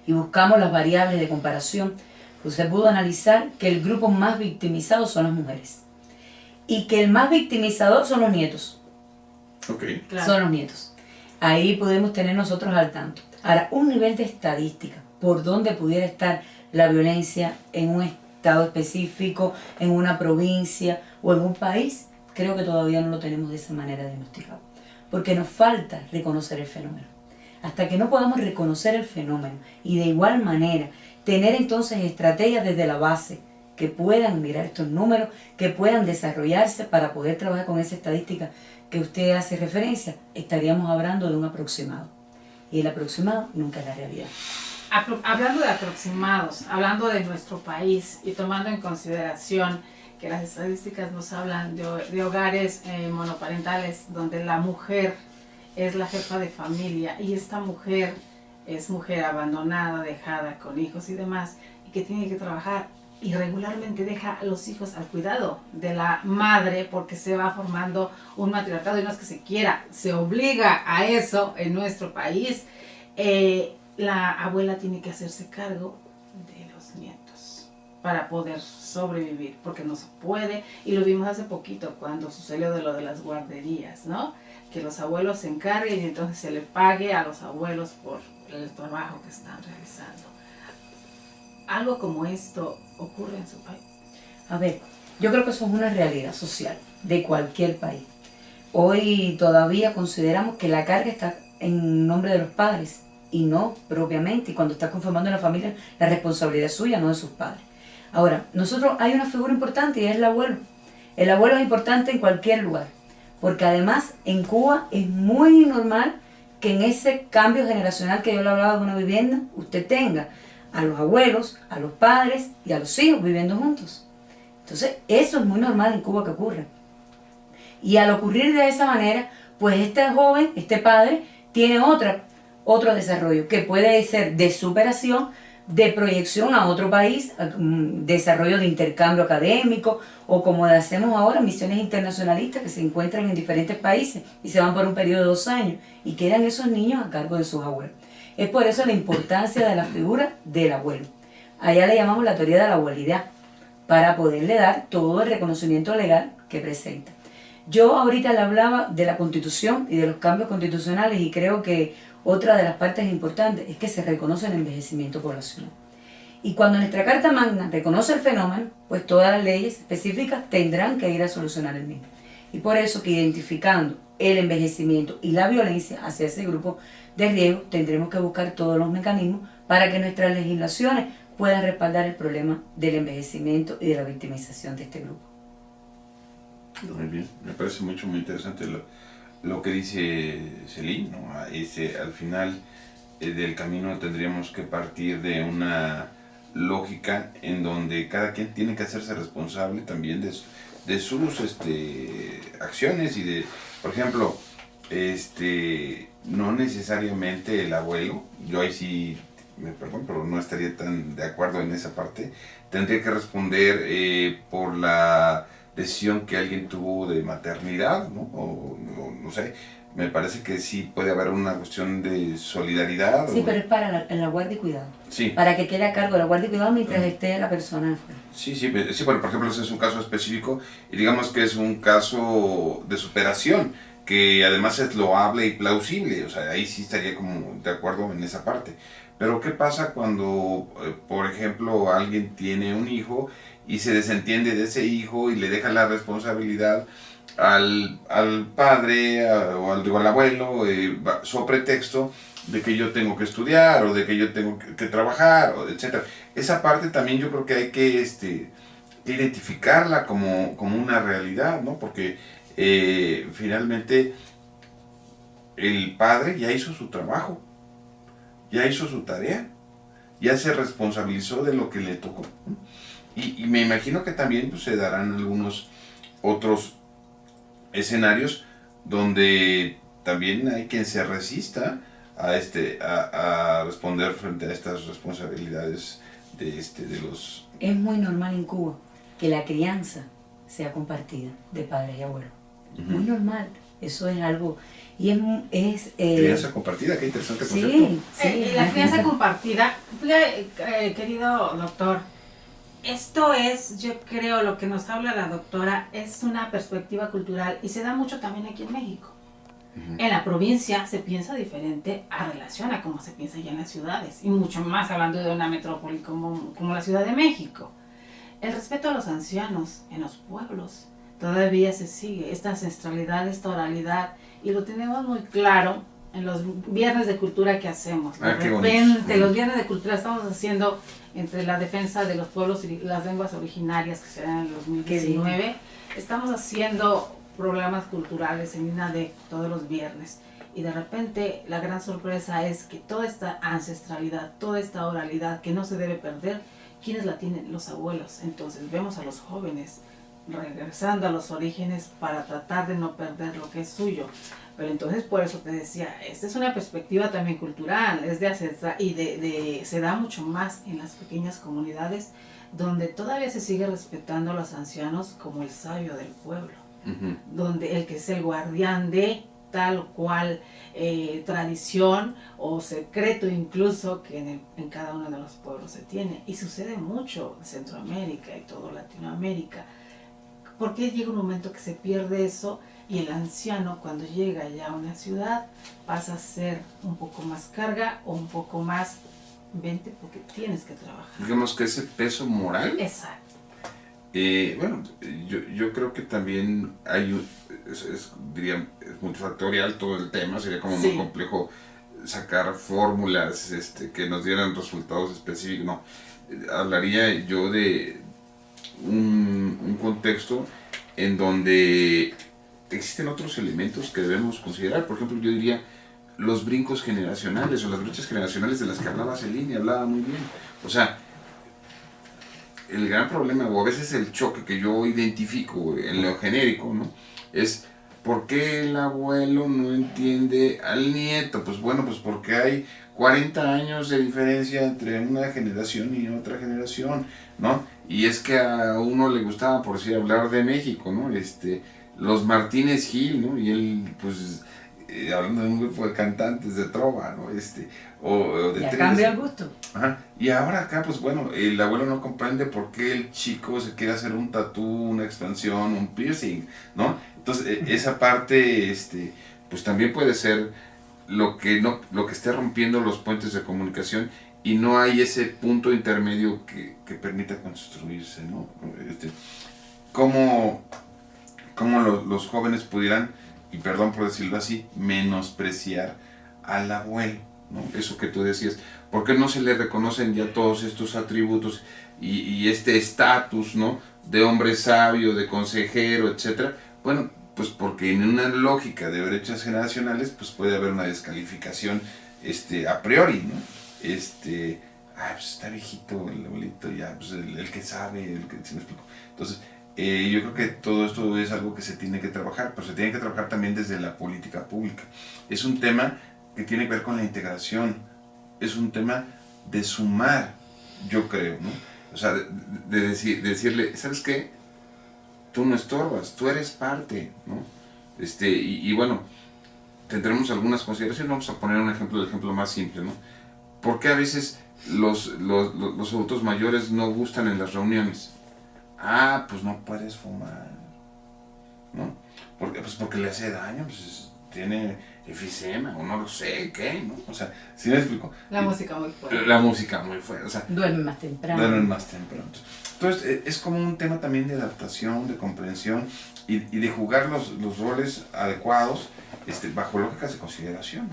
y buscamos las variables de comparación, pues se pudo analizar que el grupo más victimizado son las mujeres y que el más victimizador son los nietos. Okay. Claro. Son los nietos. Ahí podemos tener nosotros al tanto. Ahora, un nivel de estadística, por donde pudiera estar la violencia en un estado específico, en una provincia o en un país, creo que todavía no lo tenemos de esa manera diagnosticado. Porque nos falta reconocer el fenómeno. Hasta que no podamos reconocer el fenómeno y de igual manera tener entonces estrategias desde la base que puedan mirar estos números, que puedan desarrollarse para poder trabajar con esa estadística que usted hace referencia, estaríamos hablando de un aproximado. Y el aproximado nunca es la realidad. Hablando de aproximados, hablando de nuestro país y tomando en consideración que las estadísticas nos hablan de hogares monoparentales donde la mujer es la jefa de familia y esta mujer es mujer abandonada, dejada con hijos y demás, y que tiene que trabajar y regularmente deja a los hijos al cuidado de la madre porque se va formando un matriarcado y no es que se quiera, se obliga a eso en nuestro país. La abuela tiene que hacerse cargo de los nietos para poder sobrevivir, porque no se puede, y lo vimos hace poquito cuando sucedió de lo de las guarderías, ¿no? Que los abuelos se encarguen y entonces se le pague a los abuelos por el trabajo que están realizando. ¿Algo como esto ocurre en su país? A ver, yo creo que eso es una realidad social de cualquier país. Hoy todavía consideramos que la carga está en nombre de los padres y no propiamente, y cuando está conformando la familia, la responsabilidad es suya, no de sus padres. Ahora, nosotros hay una figura importante y es el abuelo. El abuelo es importante en cualquier lugar, porque además en Cuba es muy normal que en ese cambio generacional que yo le hablaba de una vivienda, usted tenga a los abuelos, a los padres y a los hijos viviendo juntos. Entonces, eso es muy normal en Cuba que ocurra. Y al ocurrir de esa manera, pues este joven, este padre, tiene otro desarrollo que puede ser de superación, de proyección a otro país, desarrollo de intercambio académico, o como hacemos ahora, misiones internacionalistas que se encuentran en diferentes países y se van por un periodo de 2 años y quedan esos niños a cargo de sus abuelos. Es por eso la importancia de la figura del abuelo. Allá le llamamos la teoría de la abuelidad, para poderle dar todo el reconocimiento legal que presenta. Yo ahorita le hablaba de la Constitución y de los cambios constitucionales y creo que otra de las partes importantes es que se reconoce el envejecimiento poblacional. Y cuando nuestra Carta Magna reconoce el fenómeno, pues todas las leyes específicas tendrán que ir a solucionar el mismo. Y por eso que identificando el envejecimiento y la violencia hacia ese grupo de riesgo, tendremos que buscar todos los mecanismos para que nuestras legislaciones puedan respaldar el problema del envejecimiento y de la victimización de este grupo. Muy bien, me parece muy interesante lo que dice Celine, ¿no? Al final del camino tendríamos que partir de una lógica en donde cada quien tiene que hacerse responsable también de sus acciones y de, por ejemplo, no necesariamente el abuelo, yo ahí sí, me perdón, pero no estaría tan de acuerdo en esa parte, tendría que responder por la decisión que alguien tuvo de maternidad, ¿no? O no sé, me parece que sí puede haber una cuestión de solidaridad. Sí, pero es para la guardia y cuidado. Sí. Para que quede a cargo de la guardia y cuidado mientras esté la persona afuera. Sí, bueno, por ejemplo, ese es un caso específico y digamos que es un caso de superación que además es loable y plausible, o sea, ahí sí estaría como de acuerdo en esa parte. Pero ¿qué pasa cuando, por ejemplo, alguien tiene un hijo y se desentiende de ese hijo y le deja la responsabilidad al padre o al abuelo sobre pretexto de que yo tengo que estudiar o de que yo tengo que trabajar, etc. Esa parte también yo creo que hay que identificarla como una realidad, ¿no? Porque finalmente el padre ya hizo su trabajo, ya hizo su tarea, ya se responsabilizó de lo que le tocó. Y me imagino que también pues, se darán algunos otros escenarios donde también hay quien se resista a responder frente a estas responsabilidades de los... Es muy normal en Cuba que la crianza sea compartida de padres y abuelos. Muy normal. Eso es algo... Y es crianza compartida, qué interesante concepto. Sí, la crianza compartida, querido doctor, esto es, yo creo, lo que nos habla la doctora, es una perspectiva cultural y se da mucho también aquí en México. En la provincia se piensa diferente a relación a cómo se piensa ya en las ciudades, y mucho más hablando de una metrópoli como la Ciudad de México. El respeto a los ancianos en los pueblos todavía se sigue, esta ancestralidad, esta oralidad, y lo tenemos muy claro en los viernes de cultura que hacemos. De repente, los viernes de cultura estamos haciendo entre la defensa de los pueblos y las lenguas originarias, que será en el 2019, estamos haciendo programas culturales en INADEC todos los viernes. Y de repente la gran sorpresa es que toda esta ancestralidad, toda esta oralidad que no se debe perder, ¿quiénes la tienen? Los abuelos. Entonces vemos a los jóvenes regresando a los orígenes para tratar de no perder lo que es suyo. Pero entonces por eso te decía, esta es una perspectiva también cultural, es de ancestral y se da mucho más en las pequeñas comunidades donde todavía se sigue respetando a los ancianos como el sabio del pueblo, donde el que es el guardián de tal cual tradición o secreto incluso que en cada uno de los pueblos se tiene. Y sucede mucho en Centroamérica y todo Latinoamérica. ¿Por qué llega un momento que se pierde eso y el anciano cuando llega ya a una ciudad pasa a ser un poco más carga o un poco más vente porque tienes que trabajar? Digamos que ese peso moral. Exacto. Bueno, yo creo que también hay diría, es multifactorial todo el tema, sería como muy complejo sacar fórmulas que nos dieran resultados específicos. No, hablaría yo de un contexto en donde existen otros elementos que debemos considerar. Por ejemplo, yo diría los brincos generacionales o las brechas generacionales de las que hablaba Celine, hablaba muy bien. O sea, el gran problema, o a veces el choque que yo identifico en lo genérico, ¿no? Es ¿por qué el abuelo no entiende al nieto? Pues bueno, pues porque hay 40 años de diferencia entre una generación y otra generación, ¿no? Y es que a uno le gustaba, por decir, hablar de México, ¿no? Los Martínez Gil, ¿no? Y él, pues, hablando de un grupo de cantantes de trova, ¿no? O de ya cambia el gusto. Ajá. Y ahora acá, pues bueno, el abuelo no comprende por qué el chico se quiere hacer un tatú, una expansión, un piercing, ¿no? Entonces, esa parte, pues también puede ser lo que esté rompiendo los puentes de comunicación y no hay ese punto intermedio que permita construirse, ¿no? ¿Cómo los jóvenes pudieran, y perdón por decirlo así, menospreciar al abuelo, ¿no? Eso que tú decías, ¿por qué no se le reconocen ya todos estos atributos y este estatus, ¿no? De hombre sabio, de consejero, etcétera? Bueno, pues porque en una lógica de brechas generacionales, pues puede haber una descalificación a priori, ¿no? Pues está viejito el abuelito, ya, pues el que sabe, ¿sí me explico? Entonces, yo creo que todo esto es algo que se tiene que trabajar, pero se tiene que trabajar también desde la política pública. Es un tema que tiene que ver con la integración, es un tema de sumar, yo creo, ¿no? O sea, de decirle, ¿sabes qué? Tú no estorbas, tú eres parte, ¿no? Y bueno, tendremos algunas consideraciones, vamos a poner el ejemplo más simple, ¿no? ¿Por qué a veces los adultos mayores no gustan en las reuniones? Ah, pues no puedes fumar, ¿no? Pues porque le hace daño, pues tiene efisema, o no lo sé, ¿qué? ¿No? O sea, ¿sí me explico? La música muy fuerte. La música muy fuerte, o sea... Duermen más temprano. Entonces, es como un tema también de adaptación, de comprensión y de jugar los roles adecuados bajo lógicas de consideración,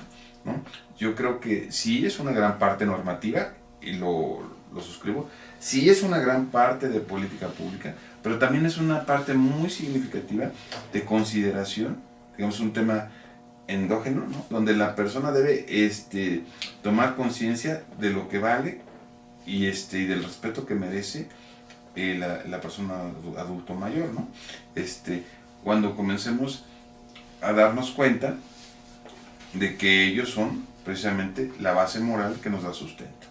¿no? Yo creo que sí es una gran parte normativa, y lo suscribo, sí es una gran parte de política pública, pero también es una parte muy significativa de consideración, digamos un tema endógeno, ¿no? Donde la persona debe tomar conciencia de lo que vale y del respeto que merece la persona adulto mayor, ¿no? Cuando comencemos a darnos cuenta de que ellos son precisamente la base moral que nos da sustento.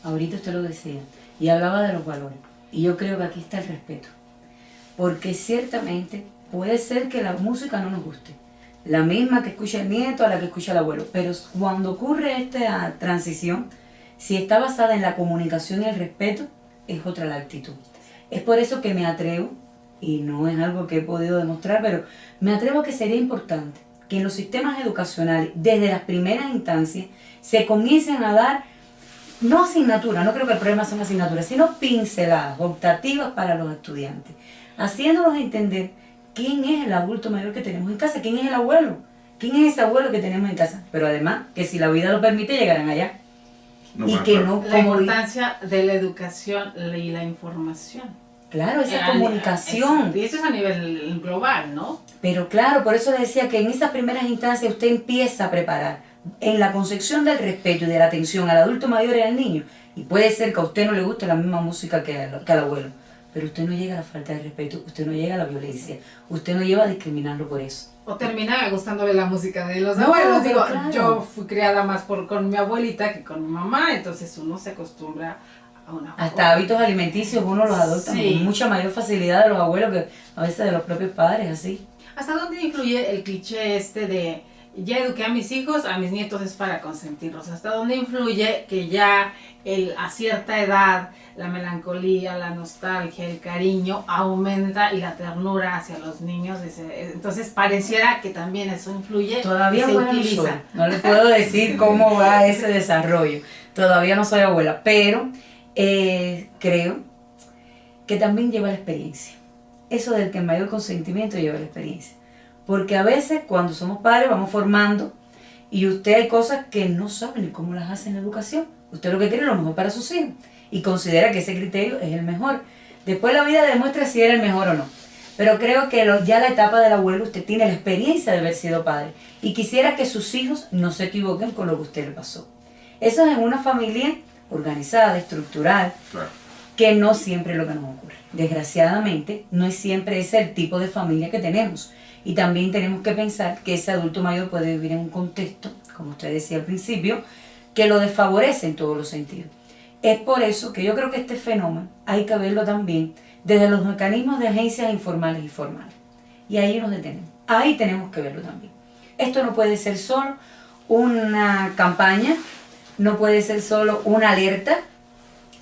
Ahorita usted lo decía, y hablaba de los valores, y yo creo que aquí está el respeto, porque ciertamente puede ser que la música no nos guste, la misma que escucha el nieto a la que escucha el abuelo, pero cuando ocurre esta transición, si está basada en la comunicación y el respeto, es otra la actitud. Es por eso que me atrevo, y no es algo que he podido demostrar, pero me atrevo a que sería importante que en los sistemas educacionales, desde las primeras instancias, se comiencen a dar, no asignaturas, no creo que el problema son asignaturas, sino pinceladas, optativas para los estudiantes, haciéndolos entender quién es el adulto mayor que tenemos en casa, quién es el abuelo, quién es ese abuelo que tenemos en casa, pero además que si la vida lo permite llegarán allá. No, Y bueno, que claro. no, La como importancia de la educación y la información. claro, esa Exacto, comunicación. y eso es a nivel global, ¿no? Pero claro, por eso le decía que en esas primeras instancias usted empieza a preparar en la concepción del respeto y de la atención al adulto mayor y al niño. Y puede ser que a usted no le guste la misma música que al abuelo, pero usted no llega a la falta de respeto, usted no llega a la violencia, usted no lleva a discriminarlo por eso. O termina gustándole la música de los No, abuelos. pero Digo, claro. yo fui criada más con mi abuelita que con mi mamá, entonces uno se acostumbra a una Hasta hábitos alimenticios uno los adopta Sí. con mucha mayor facilidad de los abuelos que a veces de los propios padres, así. ¿Hasta dónde influye el cliché este de ya eduqué a mis hijos, a mis nietos es para consentirlos? ¿Hasta dónde influye que ya a cierta edad la melancolía, la nostalgia, el cariño aumenta y la ternura hacia los niños? Entonces pareciera que también eso influye Todavía y se abuela no utiliza. soy. No le puedo decir cómo va ese desarrollo. Todavía no soy abuela, pero creo que también lleva la experiencia. Eso del que el mayor consentimiento lleva la experiencia. Porque a veces cuando somos padres vamos formando y usted hay cosas que no sabe ni cómo las hace en la educación. Usted lo que quiere es lo mejor para sus hijos y considera que ese criterio es el mejor. Después la vida demuestra si era el mejor o no. Pero creo que ya la etapa del abuelo usted tiene la experiencia de haber sido padre y quisiera que sus hijos no se equivoquen con lo que a usted le pasó. Eso es en una familia organizada, estructural, Claro. que no siempre es lo que nos ocurre. Desgraciadamente, no es siempre ese el tipo de familia que tenemos. Y también tenemos que pensar que ese adulto mayor puede vivir en un contexto, como usted decía al principio, que lo desfavorece en todos los sentidos. Es por eso que yo creo que este fenómeno hay que verlo también desde los mecanismos de agencias informales y formales. Y ahí nos detenemos. Ahí tenemos que verlo también. Esto no puede ser solo una campaña, no puede ser solo una alerta,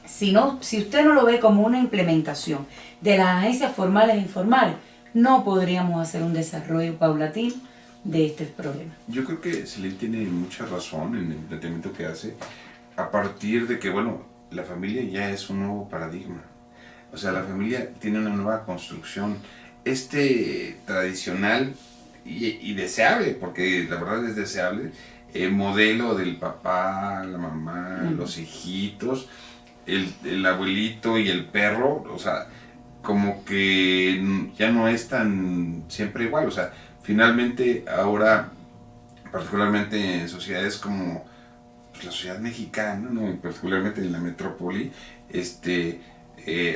sino si usted no lo ve como una implementación de las agencias formales e informales, no podríamos hacer un desarrollo paulatino de este problema. Yo creo que Celine tiene mucha razón en el planteamiento que hace, a partir de que, bueno, la familia ya es un nuevo paradigma. O sea, la familia tiene una nueva construcción. Este tradicional y deseable, porque la verdad es deseable, modelo del papá, la mamá, los hijitos, el abuelito y el perro, o sea, como que ya no es tan siempre igual. O sea, finalmente ahora, particularmente en sociedades como pues, la sociedad mexicana, ¿no? Particularmente en la metrópoli,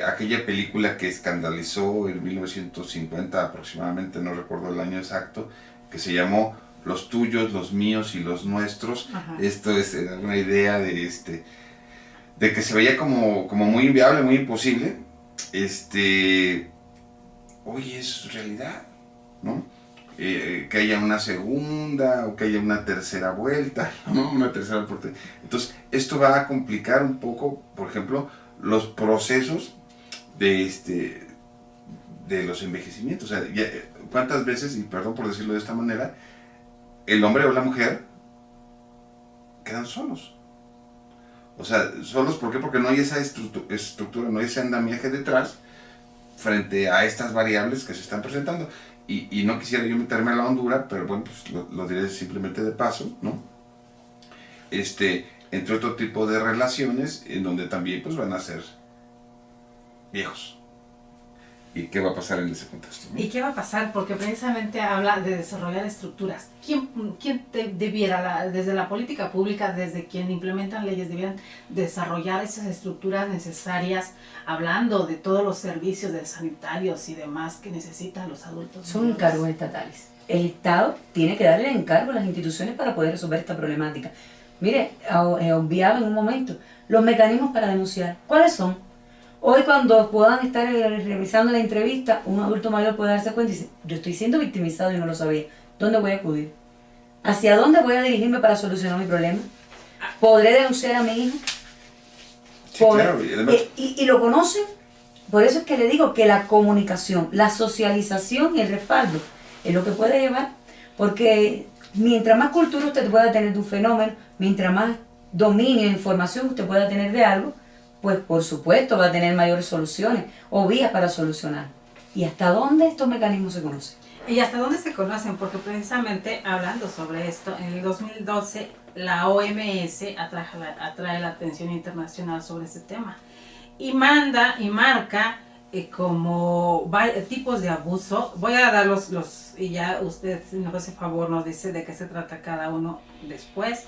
aquella película que escandalizó en 1950 aproximadamente, no recuerdo el año exacto, que se llamó Los tuyos, los míos y los nuestros. Ajá. Esto es una idea de que se veía como muy inviable, muy imposible. Hoy es realidad, ¿no? Que haya una segunda o que haya una tercera vuelta, ¿no? Una tercera oportunidad. Entonces, esto va a complicar un poco, por ejemplo, los procesos de los envejecimientos. O sea, ¿cuántas veces, y perdón por decirlo de esta manera, el hombre o la mujer quedan solos? O sea, solos, ¿por qué? Porque no hay esa estructura, no hay ese andamiaje detrás frente a estas variables que se están presentando. Y no quisiera yo meterme a la hondura, pero bueno, pues lo diré simplemente de paso, ¿no? Entre otro tipo de relaciones en donde también pues van a ser viejos. ¿Y qué va a pasar en ese contexto, ¿no? ¿Y qué va a pasar? Porque precisamente habla de desarrollar estructuras. ¿Quién debiera, desde la política pública, desde quien implementan leyes, debieran desarrollar esas estructuras necesarias, hablando de todos los servicios de sanitarios y demás que necesitan los adultos? Son mayores? encargos estatales. El Estado tiene que darle encargo a las instituciones para poder resolver esta problemática. Mire, obviaba en un momento los mecanismos para denunciar. ¿Cuáles son? Hoy cuando puedan estar revisando la entrevista, un adulto mayor puede darse cuenta y decir, yo estoy siendo victimizado y no lo sabía. ¿Dónde voy a acudir? ¿Hacia dónde voy a dirigirme para solucionar mi problema? ¿Podré denunciar a mi hijo? Sí, claro, y además, Y lo conocen. Por eso es que le digo que la comunicación, la socialización y el respaldo es lo que puede llevar. porque mientras más cultura usted pueda tener de un fenómeno, mientras más dominio e información usted pueda tener de algo, pues por supuesto va a tener mayores soluciones o vías para solucionar. ¿Y hasta dónde estos mecanismos se conocen? ¿Y hasta dónde se conocen? Porque precisamente hablando sobre esto, en el 2012 la OMS atrae la atención internacional sobre este tema y manda y marca como tipos de abuso. Voy a dar los y ya usted, si nos hace favor, nos dice de qué se trata cada uno después.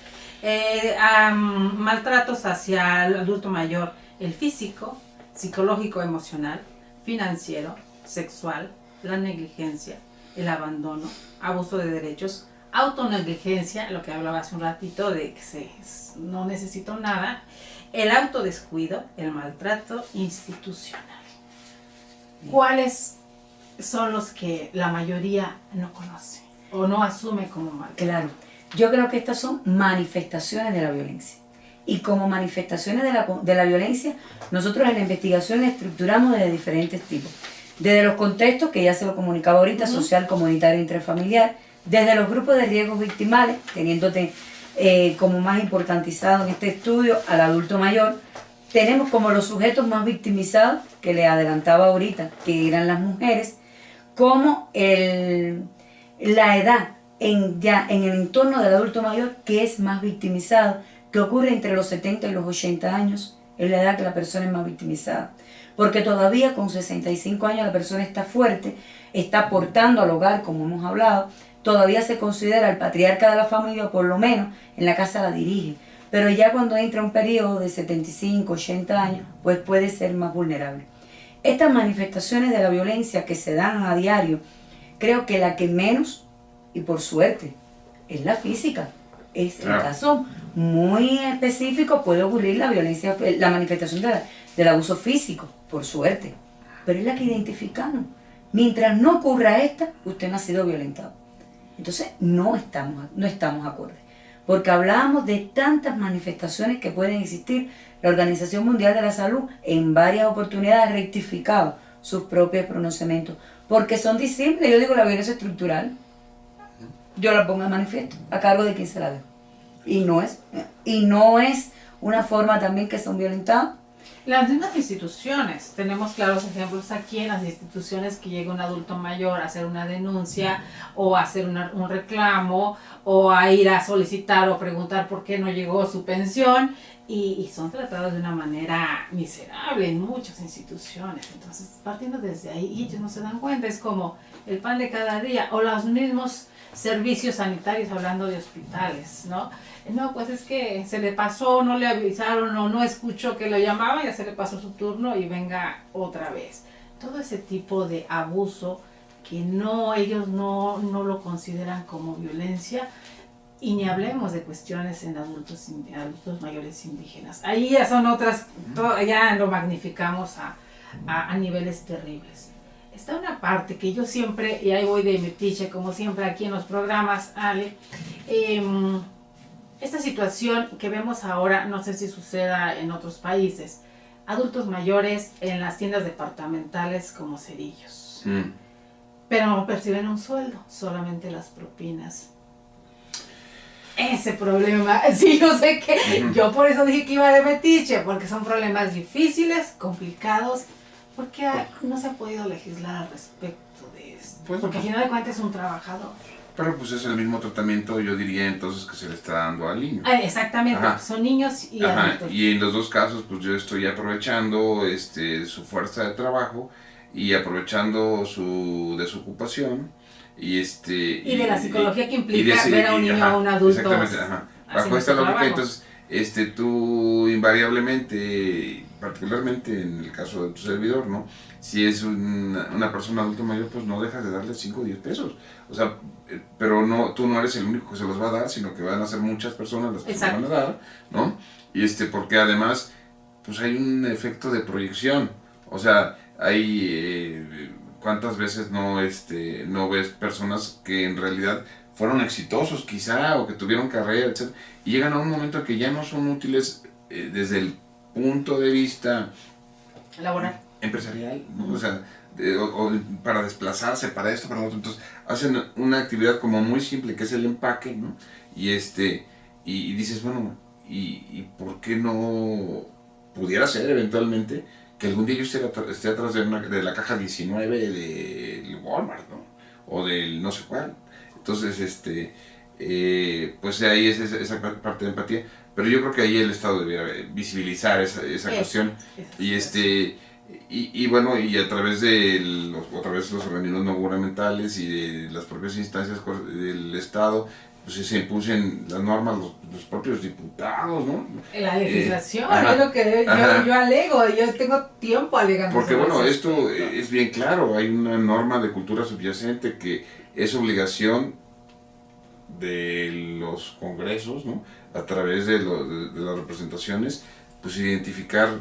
Maltratos hacia el adulto mayor, el físico, psicológico, emocional, financiero, sexual, la negligencia, el abandono, abuso de derechos, autonegligencia, lo que hablaba hace un ratito de que no necesito nada, el autodescuido, el maltrato institucional. ¿Cuáles son los que la mayoría no conoce o no asume como maltrato? Claro, yo creo que estas son manifestaciones de la violencia. Y como manifestaciones de la violencia, nosotros en la investigación la estructuramos de diferentes tipos. Desde los contextos, que ya se lo comunicaba ahorita, social, comunitario, intrafamiliar, desde los grupos de riesgos victimales, teniéndote como más importantizado en este estudio al adulto mayor, tenemos como los sujetos más victimizados, que le adelantaba ahorita, que eran las mujeres, como la edad en el entorno del adulto mayor que es más victimizado, que ocurre entre los 70 y los 80 años, es la edad que la persona es más victimizada. Porque todavía con 65 años la persona está fuerte, está aportando al hogar, como hemos hablado, todavía se considera el patriarca de la familia, o por lo menos en la casa la dirige. Pero ya cuando entra un periodo de 75, 80 años, pues puede ser más vulnerable. Estas manifestaciones de la violencia que se dan a diario, creo que la que menos, y por suerte, es la física. Es el caso muy específico, puede ocurrir la violencia, la manifestación del abuso físico, por suerte. Pero es la que identificamos. Mientras no ocurra esta, usted no ha sido violentado. Entonces no estamos acordes. Porque hablábamos de tantas manifestaciones que pueden existir. La Organización Mundial de la Salud en varias oportunidades ha rectificado sus propios pronunciamientos. Porque son disímiles. Yo digo la violencia estructural. Yo la pongo de manifiesto, a cargo de quien se la dé. Y no es una forma también que son violentados. Las mismas instituciones, tenemos claros ejemplos aquí en las instituciones que llega un adulto mayor a hacer una denuncia o a hacer un reclamo o a ir a solicitar o preguntar por qué no llegó su pensión y son tratados de una manera miserable en muchas instituciones. Entonces, partiendo desde ahí, y ellos no se dan cuenta, es como el pan de cada día o los mismos servicios sanitarios, hablando de hospitales, ¿no? No, pues es que se le pasó, no le avisaron o no escuchó que lo llamaban, ya se le pasó su turno y venga otra vez. Todo ese tipo de abuso que ellos no lo consideran como violencia, y ni hablemos de cuestiones en adultos mayores indígenas. Ahí ya son otras, ya lo magnificamos a niveles terribles. Está una parte que yo siempre, y ahí voy de metiche, como siempre aquí en los programas, Ale, esta situación que vemos ahora, no sé si suceda en otros países, adultos mayores en las tiendas departamentales como cerillos, pero no perciben un sueldo, solamente las propinas. Ese problema, sí, yo sé que, yo por eso dije que iba de metiche, porque son problemas difíciles, complicados, porque no se ha podido legislar al respecto de esto, porque al final de cuentas es un trabajador. Pero pues es el mismo tratamiento, yo diría entonces, que se le está dando al niño. Exactamente, son niños y adultos. Y en los dos casos, pues yo estoy aprovechando su fuerza de trabajo y aprovechando de su ocupación. Y de la psicología que implica ver a un niño o a un adulto. Exactamente, bajo esta lógica, entonces, tú invariablemente, particularmente en el caso de tu servidor, ¿no? Si es una persona adulta mayor, pues no dejas de darle 5 o 10 pesos. O sea, pero tú no eres el único que se los va a dar, sino que van a ser muchas personas las que se van a dar, ¿no? Y porque además, pues hay un efecto de proyección. O sea, hay ¿cuántas veces no ves personas que en realidad fueron exitosos quizá, o que tuvieron carrera, etc., y llegan a un momento en que ya no son útiles desde el punto de vista laboral, empresarial, ¿no? O sea, o para desplazarse, para esto, para lo otro. Entonces hacen una actividad como muy simple, que es el empaque, ¿no? Y dices, bueno, ¿y por qué no pudiera ser eventualmente que algún día yo esté atrás de la caja 19 del Walmart, ¿no? O del no sé cuál. Entonces, pues ahí es esa parte de empatía. Pero yo creo que ahí el Estado debería visibilizar esa cuestión. Y bueno, y a través de los organismos no gubernamentales y de las propias instancias del Estado, pues se impulsen las normas, los propios diputados, ¿no? La legislación, es lo que yo alego, yo tengo tiempo alegando. Porque bueno, esto es bien claro, hay una norma de cultura subyacente que es obligación de los congresos, ¿no? A través de las representaciones, pues identificar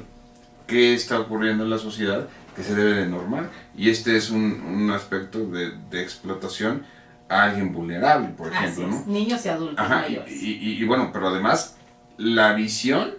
qué está ocurriendo en la sociedad que se debe de normar. Y este es un aspecto de explotación a alguien vulnerable, por ejemplo, ¿no? Niños y adultos mayores. Y bueno, pero además la visión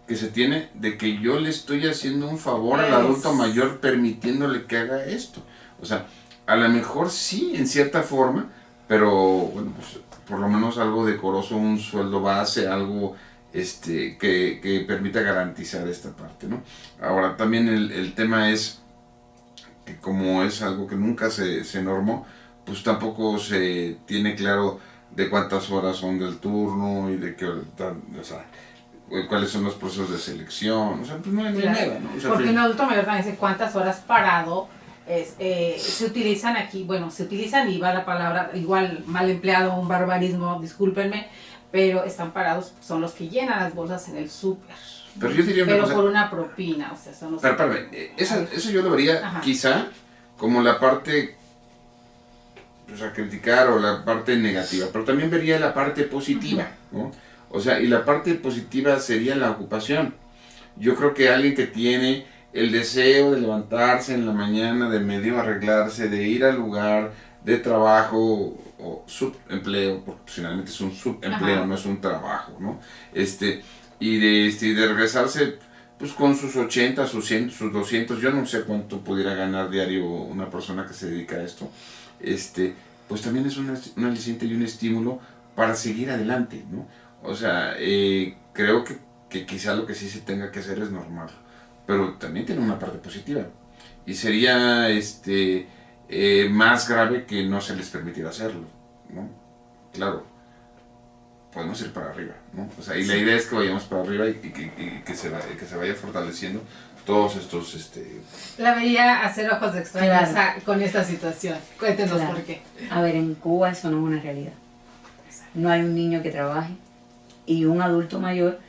que se tiene de que yo le estoy haciendo un favor al adulto mayor permitiéndole que haga esto. O sea, a lo mejor sí, en cierta forma, pero bueno, pues por lo menos algo decoroso, un sueldo base, algo que permita garantizar esta parte, ¿no? Ahora, también el tema es que como es algo que nunca se normó, pues tampoco se tiene claro de cuántas horas son del turno y de qué, o sea, cuáles son los procesos de selección, o sea, pues no hay nada, ¿no? O sea, porque un adulto mayor también dice cuántas horas parado se utilizan aquí, bueno, se utilizan y va la palabra, igual mal empleado, un barbarismo, discúlpenme, pero están parados, son los que llenan las bolsas en el súper. Pero yo diría una cosa, por una propina, o sea, son los... Pero, eso yo lo vería quizá como la parte, pues a criticar o la parte negativa, pero también vería la parte positiva, ¿no? O sea, y la parte positiva sería la ocupación. Yo creo que alguien que tiene el deseo de levantarse en la mañana, de medio arreglarse, de ir al lugar de trabajo o subempleo, porque finalmente es un subempleo, no es un trabajo, ¿no? Y de regresarse pues con sus 80, sus 100, sus 200, yo no sé cuánto pudiera ganar diario una persona que se dedica a esto, pues también es un aliciente y un estímulo para seguir adelante, ¿no? O sea, creo que quizá lo que sí se tenga que hacer es normarlo, pero también tiene una parte positiva, y sería más grave que no se les permitiera hacerlo, ¿no? Claro, podemos ir para arriba, ¿no? O sea, y la idea es que vayamos para arriba y que se vaya fortaleciendo todos estos... La veía hacer ojos de extrañeza con esta situación. Cuéntenos por qué. A ver, en Cuba eso no es una realidad. No hay un niño que trabaje y un adulto mayor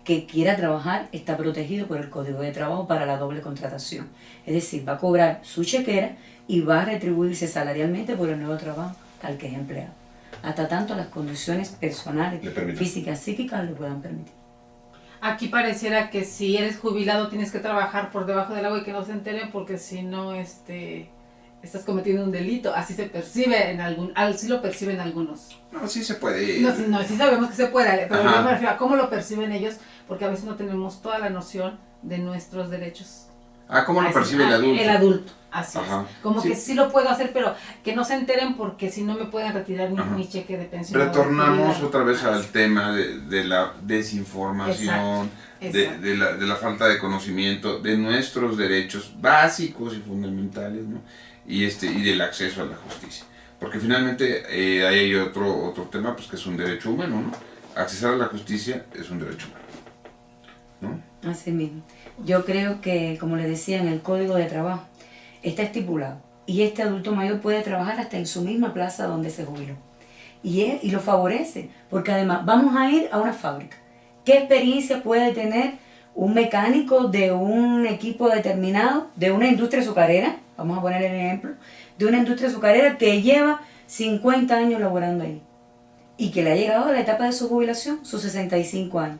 que quiera trabajar está protegido por el Código de Trabajo para la doble contratación. Es decir, va a cobrar su chequera y va a retribuirse salarialmente por el nuevo trabajo al que es empleado. Hasta tanto las condiciones personales, físicas, psíquicas le puedan permitir. Aquí pareciera que si eres jubilado tienes que trabajar por debajo del agua y que no se enteren porque si no estás cometiendo un delito. Así se percibe así lo perciben algunos. No, sí se puede. No, sí sabemos que se puede, pero yo me refiero a cómo lo perciben ellos, porque a veces no tenemos toda la noción de nuestros derechos. ¿Cómo lo percibe el adulto? El adulto, así es. Como que sí lo puedo hacer, pero que no se enteren porque si no me pueden retirar mi cheque de pensión. Retornamos otra vez al tema de la desinformación, de la falta de conocimiento de nuestros derechos básicos y fundamentales, ¿no? Y del acceso a la justicia. Porque finalmente hay otro tema, pues que es un derecho humano, ¿no? Accesar a la justicia es un derecho humano, ¿no? Así mismo. Yo creo que, como les decía, en el Código de Trabajo está estipulado y este adulto mayor puede trabajar hasta en su misma plaza donde se jubiló. Y lo favorece, porque además vamos a ir a una fábrica. ¿Qué experiencia puede tener un mecánico de un equipo determinado, de una industria azucarera? Vamos a poner el ejemplo, de una industria azucarera que lleva 50 años laborando ahí y que le ha llegado a la etapa de su jubilación, sus 65 años.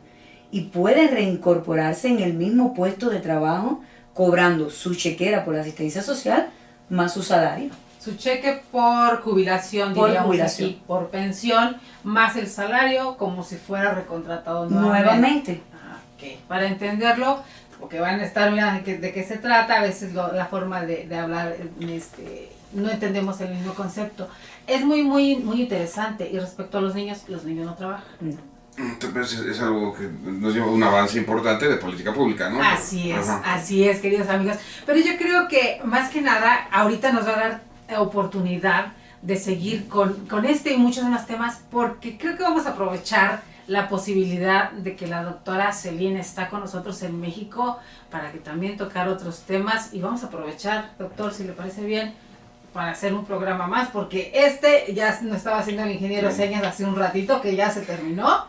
Y puede reincorporarse en el mismo puesto de trabajo cobrando su chequera por asistencia social más su salario. Su cheque por jubilación, diríamos aquí, por pensión, más el salario como si fuera recontratado nuevamente. Okay. Para entenderlo, porque van a estar, mira, de qué se trata, a veces la forma de hablar, no entendemos el mismo concepto. Es muy interesante. Y respecto a los niños no trabajan. Entonces es algo que nos lleva a un avance importante de política pública, ¿no? Así es, queridos amigos. Pero yo creo que más que nada ahorita nos va a dar oportunidad de seguir con este y muchos demás temas, porque creo que vamos a aprovechar la posibilidad de que la doctora Celine está con nosotros en México para que también tocar otros temas, y vamos a aprovechar, doctor, si le parece bien, para hacer un programa más, porque ya nos estaba haciendo el ingeniero señas hace un ratito que ya se terminó,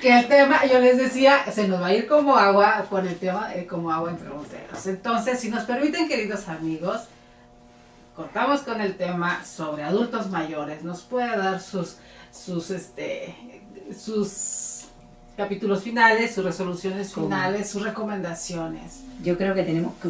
que el tema, yo les decía, se nos va a ir como agua con el tema, como agua entre los dedos. Entonces, si nos permiten, queridos amigos, cortamos con el tema sobre adultos mayores. Nos puede dar sus capítulos finales, sus resoluciones finales, sus recomendaciones. Yo creo que tenemos que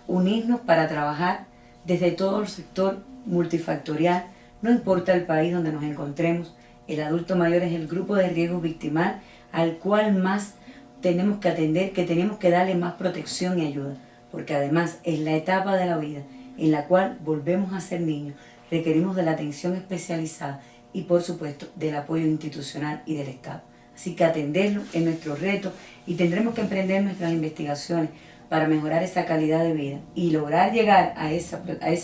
unirnos para trabajar desde todo el sector multifactorial, no importa el país donde nos encontremos. El adulto mayor es el grupo de riesgo victimal al cual más tenemos que atender, que tenemos que darle más protección y ayuda, porque además es la etapa de la vida en la cual volvemos a ser niños, requerimos de la atención especializada y por supuesto del apoyo institucional y del Estado. Así que atenderlo es nuestro reto y tendremos que emprender nuestras investigaciones para mejorar esa calidad de vida y lograr llegar a esa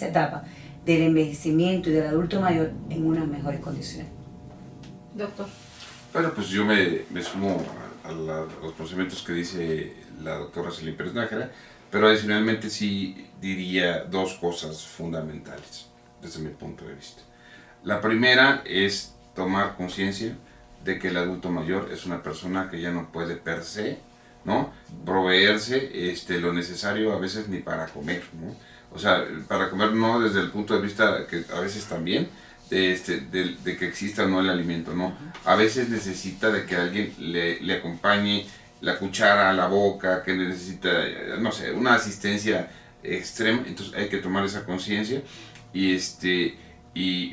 etapa del envejecimiento y del adulto mayor en unas mejores condiciones. Doctor. Bueno, pues yo me sumo a los procedimientos que dice la doctora Celine Pérez Nájera, pero adicionalmente sí diría dos cosas fundamentales desde mi punto de vista. La primera es tomar conciencia de que el adulto mayor es una persona que ya no puede per se, ¿no?, proveerse lo necesario a veces ni para comer, ¿no? O sea, para comer no desde el punto de vista que a veces también de que exista o no el alimento, ¿no? A veces necesita de que alguien le acompañe la cuchara a la boca, que necesita, no sé, una asistencia extrema. Entonces hay que tomar esa conciencia y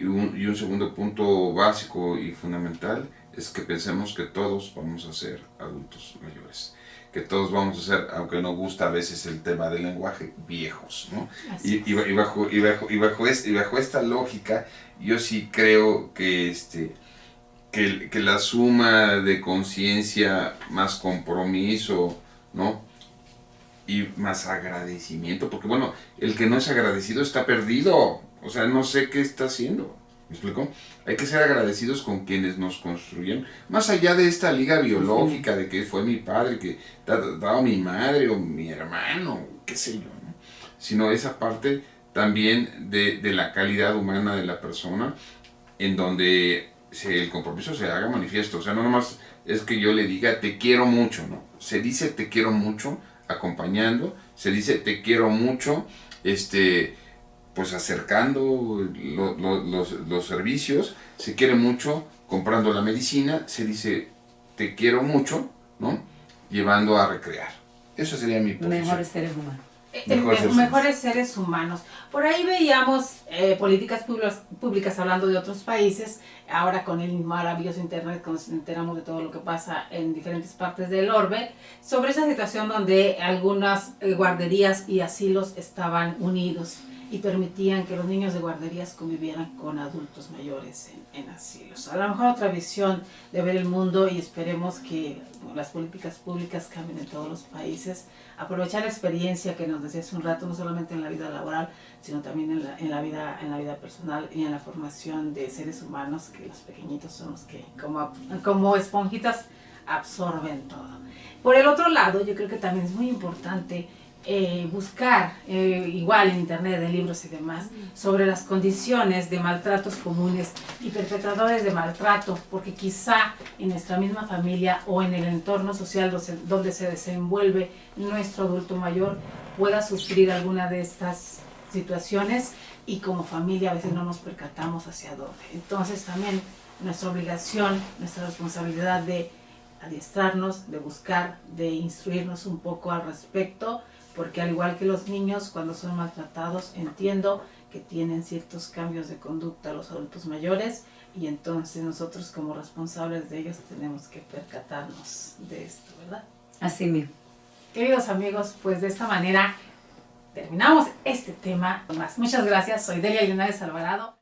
un segundo punto básico y fundamental es que pensemos que todos vamos a ser adultos mayores, que todos vamos a ser, aunque no gusta a veces el tema del lenguaje, viejos, ¿no? Y bajo esta lógica, yo sí creo que que la suma de conciencia más compromiso, ¿no?, y más agradecimiento, porque bueno, el que no es agradecido está perdido, o sea, no sé qué está haciendo. ¿Me explico? Hay que ser agradecidos con quienes nos construyen, más allá de esta liga biológica de que fue mi padre, que dado mi madre o mi hermano, qué sé yo, ¿no? Sino esa parte también de la calidad humana de la persona, en donde el compromiso se haga manifiesto. O sea, no nomás es que yo le diga te quiero mucho, ¿no? Se dice te quiero mucho acompañando, se dice te quiero mucho, pues acercando los servicios, se quiere mucho comprando la medicina, se dice te quiero mucho, ¿no?, llevando a recrear. Eso sería mi posición. Mejores seres humanos. Mejores seres humanos. Por ahí veíamos políticas públicas hablando de otros países. Ahora con el maravilloso internet nos enteramos de todo lo que pasa en diferentes partes del orbe, sobre esa situación donde algunas guarderías y asilos estaban unidos y permitían que los niños de guarderías convivieran con adultos mayores en asilos. A lo mejor otra visión de ver el mundo, y esperemos que las políticas públicas cambien en todos los países. Aprovechar la experiencia que nos decía hace un rato, no solamente en la vida laboral, sino también en la vida personal y en la formación de seres humanos, que los pequeñitos son los que como esponjitas absorben todo. Por el otro lado, yo creo que también es muy importante buscar, igual en internet, en libros y demás, sobre las condiciones de maltratos comunes y perpetradores de maltrato, porque quizá en nuestra misma familia o en el entorno social donde se desenvuelve nuestro adulto mayor pueda sufrir alguna de estas situaciones, y como familia a veces no nos percatamos hacia dónde. Entonces también nuestra obligación, nuestra responsabilidad de adiestrarnos, de buscar, de instruirnos un poco al respecto, porque al igual que los niños, cuando son maltratados, entiendo que tienen ciertos cambios de conducta los adultos mayores, y entonces nosotros como responsables de ellos tenemos que percatarnos de esto, ¿verdad? Así mismo. Queridos amigos, pues de esta manera terminamos este tema más. Muchas gracias, soy Delia Linares Alvarado.